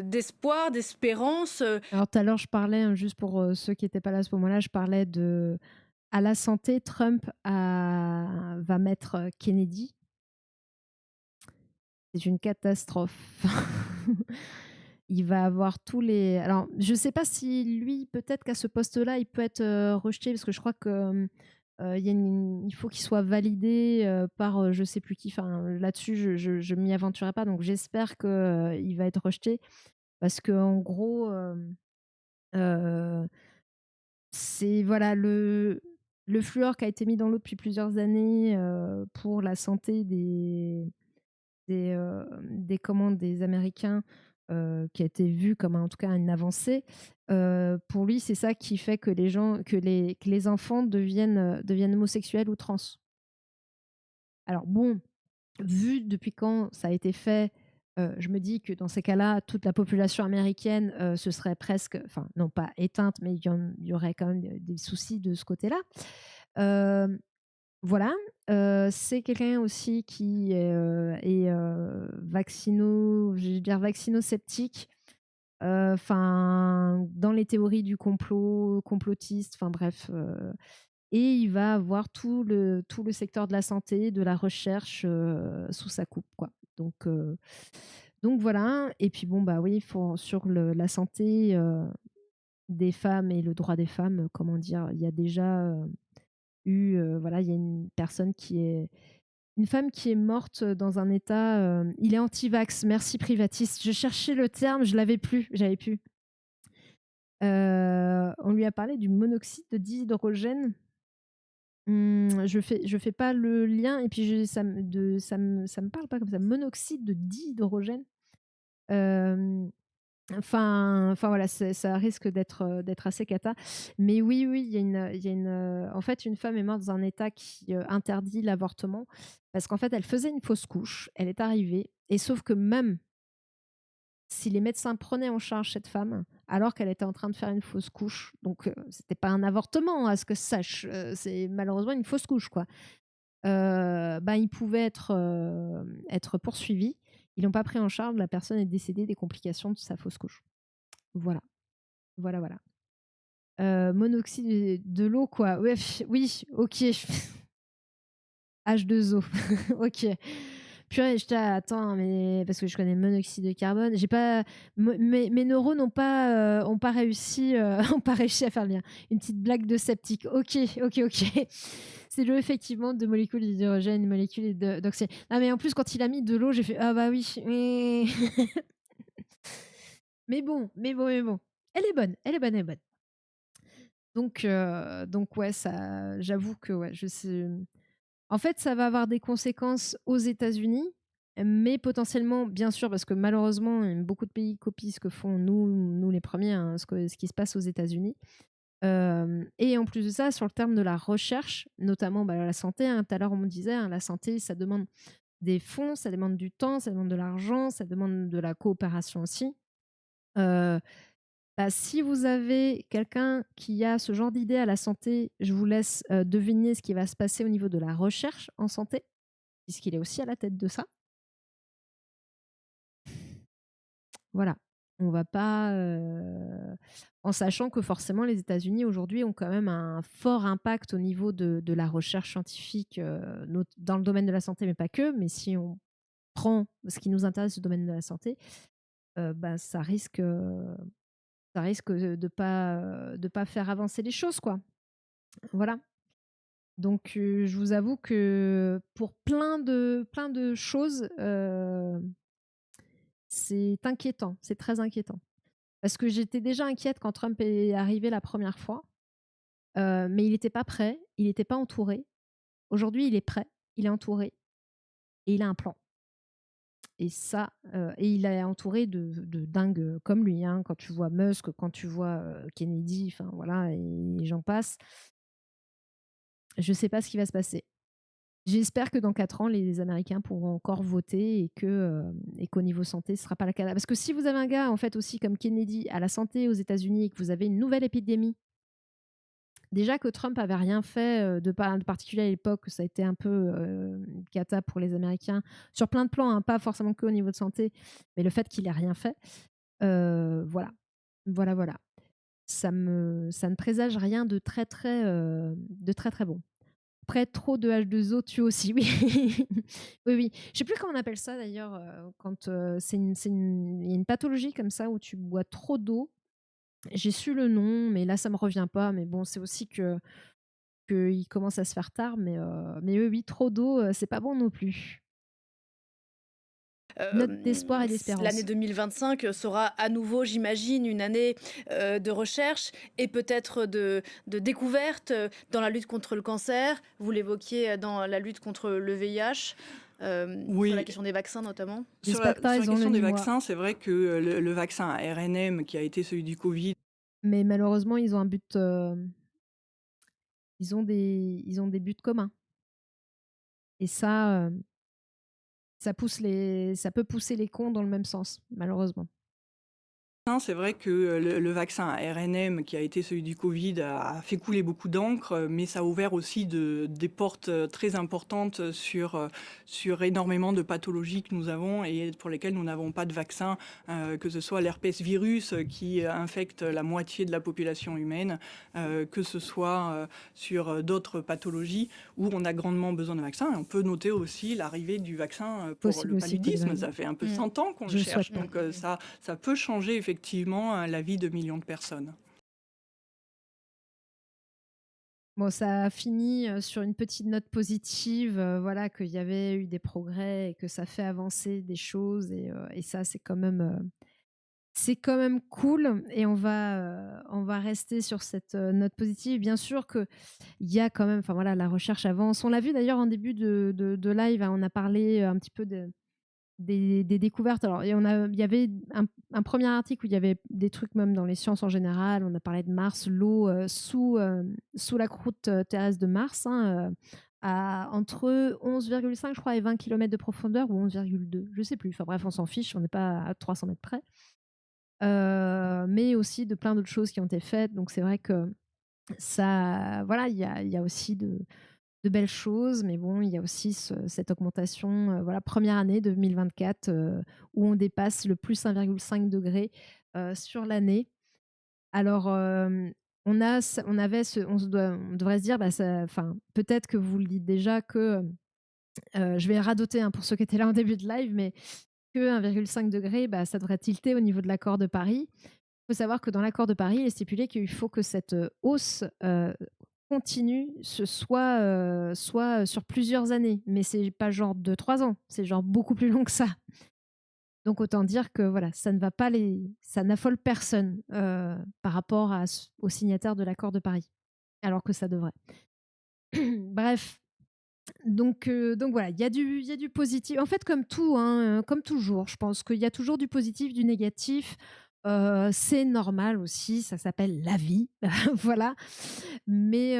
d'espoir, d'espérance. Alors tout à l'heure, je parlais, juste pour ceux qui n'étaient pas là à ce moment-là, je parlais de à la santé, Trump va mettre Kennedy. C'est une catastrophe. Il va avoir tous les. Alors, je ne sais pas si lui, peut-être qu'à ce poste-là, il peut être rejeté, parce que je crois que il faut qu'il soit validé par je ne sais plus qui. Enfin, là-dessus, je ne m'y aventurerai pas. Donc, j'espère qu'il va être rejeté, parce que en gros, euh, c'est voilà le fluor qui a été mis dans l'eau depuis plusieurs années pour la santé des Américains, qui a été vu comme en tout cas une avancée. Pour lui, c'est ça qui fait que les enfants deviennent homosexuels ou trans. Alors bon, vu depuis quand ça a été fait, je me dis que dans ces cas-là, toute la population américaine se serait presque, enfin non pas éteinte, mais il y aurait quand même des soucis de ce côté-là. Euh, voilà, c'est quelqu'un aussi qui est je vais dire vaccino-sceptique, enfin, dans les théories du complot, complotiste, enfin bref. Et il va avoir tout le secteur de la santé, de la recherche sous sa coupe, quoi. Donc voilà. Et puis bon, bah oui, sur la santé des femmes et le droit des femmes, comment dire, il y a déjà voilà, il y a une femme qui est morte dans un état. Il est anti-vax, merci privatiste. Je cherchais le terme, je l'avais plus, j'avais plus. On lui a parlé du monoxyde de dihydrogène. Je fais pas le lien, et puis ça me parle pas comme ça. Monoxyde de dihydrogène. Euh, Enfin voilà, ça risque d'être assez cata. Mais oui, oui, en fait, une femme est morte dans un état qui interdit l'avortement, parce qu'en fait, elle faisait une fausse couche, elle est arrivée, et sauf que même si les médecins prenaient en charge cette femme, alors qu'elle était en train de faire une fausse couche, donc c'était pas un avortement, à ce que je sache, c'est malheureusement une fausse couche, quoi. Ben, il pouvait être poursuivi. Ils l'ont pas pris en charge, la personne est décédée des complications de sa fausse couche. Voilà, voilà, voilà. Monoxyde de l'eau, quoi. Ouais, oui, ok. H2O, ok. Purée, attends, mais parce que je connais le monoxyde de carbone, j'ai pas, mes neurones ont pas réussi, ont pas réussi à faire le lien. Une petite blague de sceptique. Ok, ok, ok. C'est l'eau effectivement de molécules d'hydrogène, molécules d'oxygène. Ah mais en plus quand il a mis de l'eau, j'ai fait ah bah oui. Mais bon, mais bon, mais bon. Elle est bonne, elle est bonne, elle est bonne. Donc ouais, ça, j'avoue que ouais, je sais. En fait, ça va avoir des conséquences aux États-Unis, mais potentiellement, bien sûr, parce que malheureusement, beaucoup de pays copient ce que font nous les premiers, hein, ce qui se passe aux États-Unis. Et en plus de ça, sur le terme de la recherche, notamment bah, la santé, hein, tout à l'heure on me disait, hein, la santé, ça demande des fonds, ça demande du temps, ça demande de l'argent, ça demande de la coopération aussi. Euh, Bah, si vous avez quelqu'un qui a ce genre d'idée à la santé, je vous laisse deviner ce qui va se passer au niveau de la recherche en santé, puisqu'il est aussi à la tête de ça. Voilà. On va pas. En sachant que forcément, les États-Unis aujourd'hui ont quand même un fort impact au niveau de la recherche scientifique dans le domaine de la santé, mais pas que. Mais si on prend ce qui nous intéresse du domaine de la santé, bah, ça risque de pas faire avancer les choses, quoi. Voilà. Donc, je vous avoue que pour plein de choses, c'est inquiétant, c'est très inquiétant. Parce que j'étais déjà inquiète quand Trump est arrivé la première fois, mais il n'était pas prêt, il n'était pas entouré. Aujourd'hui, il est prêt, il est entouré et il a un plan. Et ça, et il est entouré de dingues comme lui, hein. Quand tu vois Musk, quand tu vois Kennedy, enfin voilà, et j'en passe. Je ne sais pas ce qui va se passer. J'espère que dans 4 ans, les Américains pourront encore voter et qu'au niveau santé, ce ne sera pas la cata. Parce que si vous avez un gars, en fait, aussi comme Kennedy, à la santé aux États-Unis et que vous avez une nouvelle épidémie Déjà que Trump avait rien fait de particulier à l'époque, ça a été un peu une cata pour les Américains, sur plein de plans, hein, pas forcément que au niveau de santé, mais le fait qu'il ait rien fait, voilà. Voilà, voilà. Ça ne présage rien de très, très bon. Après, trop de H2O tue aussi, oui. Oui, oui. Je sais plus comment on appelle ça d'ailleurs, quand il y a une pathologie comme ça où tu bois trop d'eau. J'ai su le nom, mais là, ça me revient pas. Mais bon, c'est aussi qu'il commence à se faire tard. Mais oui, oui, trop d'eau, c'est pas bon non plus. Note d'espoir et L'année d'espérance. 2025 sera à nouveau, j'imagine, une année de recherche et peut-être de découverte dans la lutte contre le cancer. Vous l'évoquiez dans la lutte contre le VIH, sur la Oui, question des vaccins notamment. J'espère que tu as sur la raison, le question des Nîmois. vaccins, c'est vrai que le vaccin à RNM, qui a été celui du Covid, Mais malheureusement, ils ont un but, ils ont des buts communs. Et ça peut pousser les cons dans le même sens, malheureusement. c'est vrai que le vaccin à RNM, qui a été celui du Covid, a fait couler beaucoup d'encre, mais ça a ouvert aussi des portes très importantes sur énormément de pathologies que nous avons et pour lesquelles nous n'avons pas de vaccin, que ce soit l'herpès virus qui infecte la moitié de la population humaine, que ce soit sur d'autres pathologies où on a grandement besoin de vaccins. Et on peut noter aussi l'arrivée du vaccin pour Possible le aussi que paludisme. Ça fait un peu Mm. 100 ans qu'on le Je le souhaite cherche, pas. donc ça peut changer effectivement la vie de millions de personnes. Bon, ça a fini sur une petite note positive, voilà, qu'il y avait eu des progrès et que ça fait avancer des choses. Et ça, c'est quand même cool. Et on va rester sur cette note positive. Bien sûr qu'il y a quand même, enfin voilà, la recherche avance. On l'a vu d'ailleurs en début de live, hein, on a parlé un petit peu des découvertes. Alors, il y avait un premier article où il y avait des trucs même dans les sciences en général. On a parlé de Mars, l'eau sous la croûte terrestre de Mars, hein, à entre 11,5 je crois et 20 km de profondeur, ou 11,2, je sais plus. Enfin bref, on s'en fiche, on n'est pas à 300 mètres près. Mais aussi de plein d'autres choses qui ont été faites. Donc c'est vrai que ça, voilà, il y a aussi de belles choses, mais bon, il y a aussi cette augmentation, voilà, première année 2024, où on dépasse le plus 1,5 degré sur l'année. Alors, on devrait se dire, bah, enfin, peut-être que vous le dites déjà, que je vais radoter, hein, pour ceux qui étaient là en début de live, mais que 1,5 degré, bah, ça devrait tilter au niveau de l'accord de Paris. Il faut savoir que dans l'accord de Paris, il est stipulé qu'il faut que cette hausse continue, soit sur plusieurs années. Mais c'est pas genre 2-3 ans, c'est genre beaucoup plus long que ça. Donc autant dire que voilà, ça n'affole personne par rapport aux signataires de l'accord de Paris, alors que ça devrait. Bref, donc voilà, il y a du positif. En fait, comme tout, hein, comme toujours, je pense qu'il y a toujours du positif, du négatif. C'est normal aussi, ça s'appelle la vie, voilà. Mais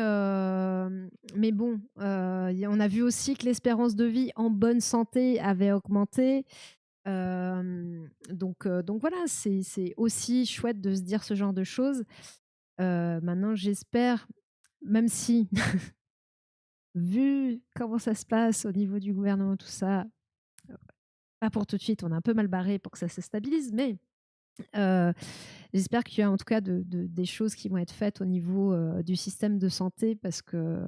bon, on a vu aussi que l'espérance de vie en bonne santé avait augmenté. Donc voilà, c'est aussi chouette de se dire ce genre de choses. Maintenant, j'espère, même si vu comment ça se passe au niveau du gouvernement, tout ça, pas pour tout de suite, on est un peu mal barré pour que ça se stabilise, mais heu, j'espère qu'il y a en tout cas des choses qui vont être faites au niveau, du système de santé, parce que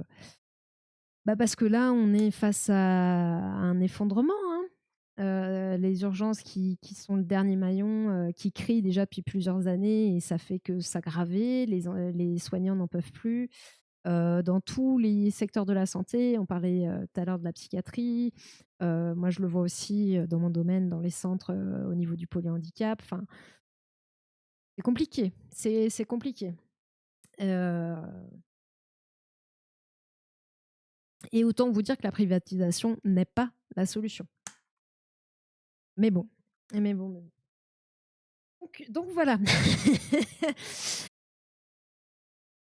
là, on est face à un effondrement, hein. Les urgences qui sont le dernier maillon, qui crient déjà depuis plusieurs années, et ça fait que s'aggraver. Les soignants n'en peuvent plus. Dans tous les secteurs de la santé. On parlait tout à l'heure de la psychiatrie. Moi, je le vois aussi dans mon domaine, dans les centres, au niveau du polyhandicap. Enfin, c'est compliqué. C'est compliqué. Euh, et autant vous dire que la privatisation n'est pas la solution. Mais bon. Mais bon. Donc voilà.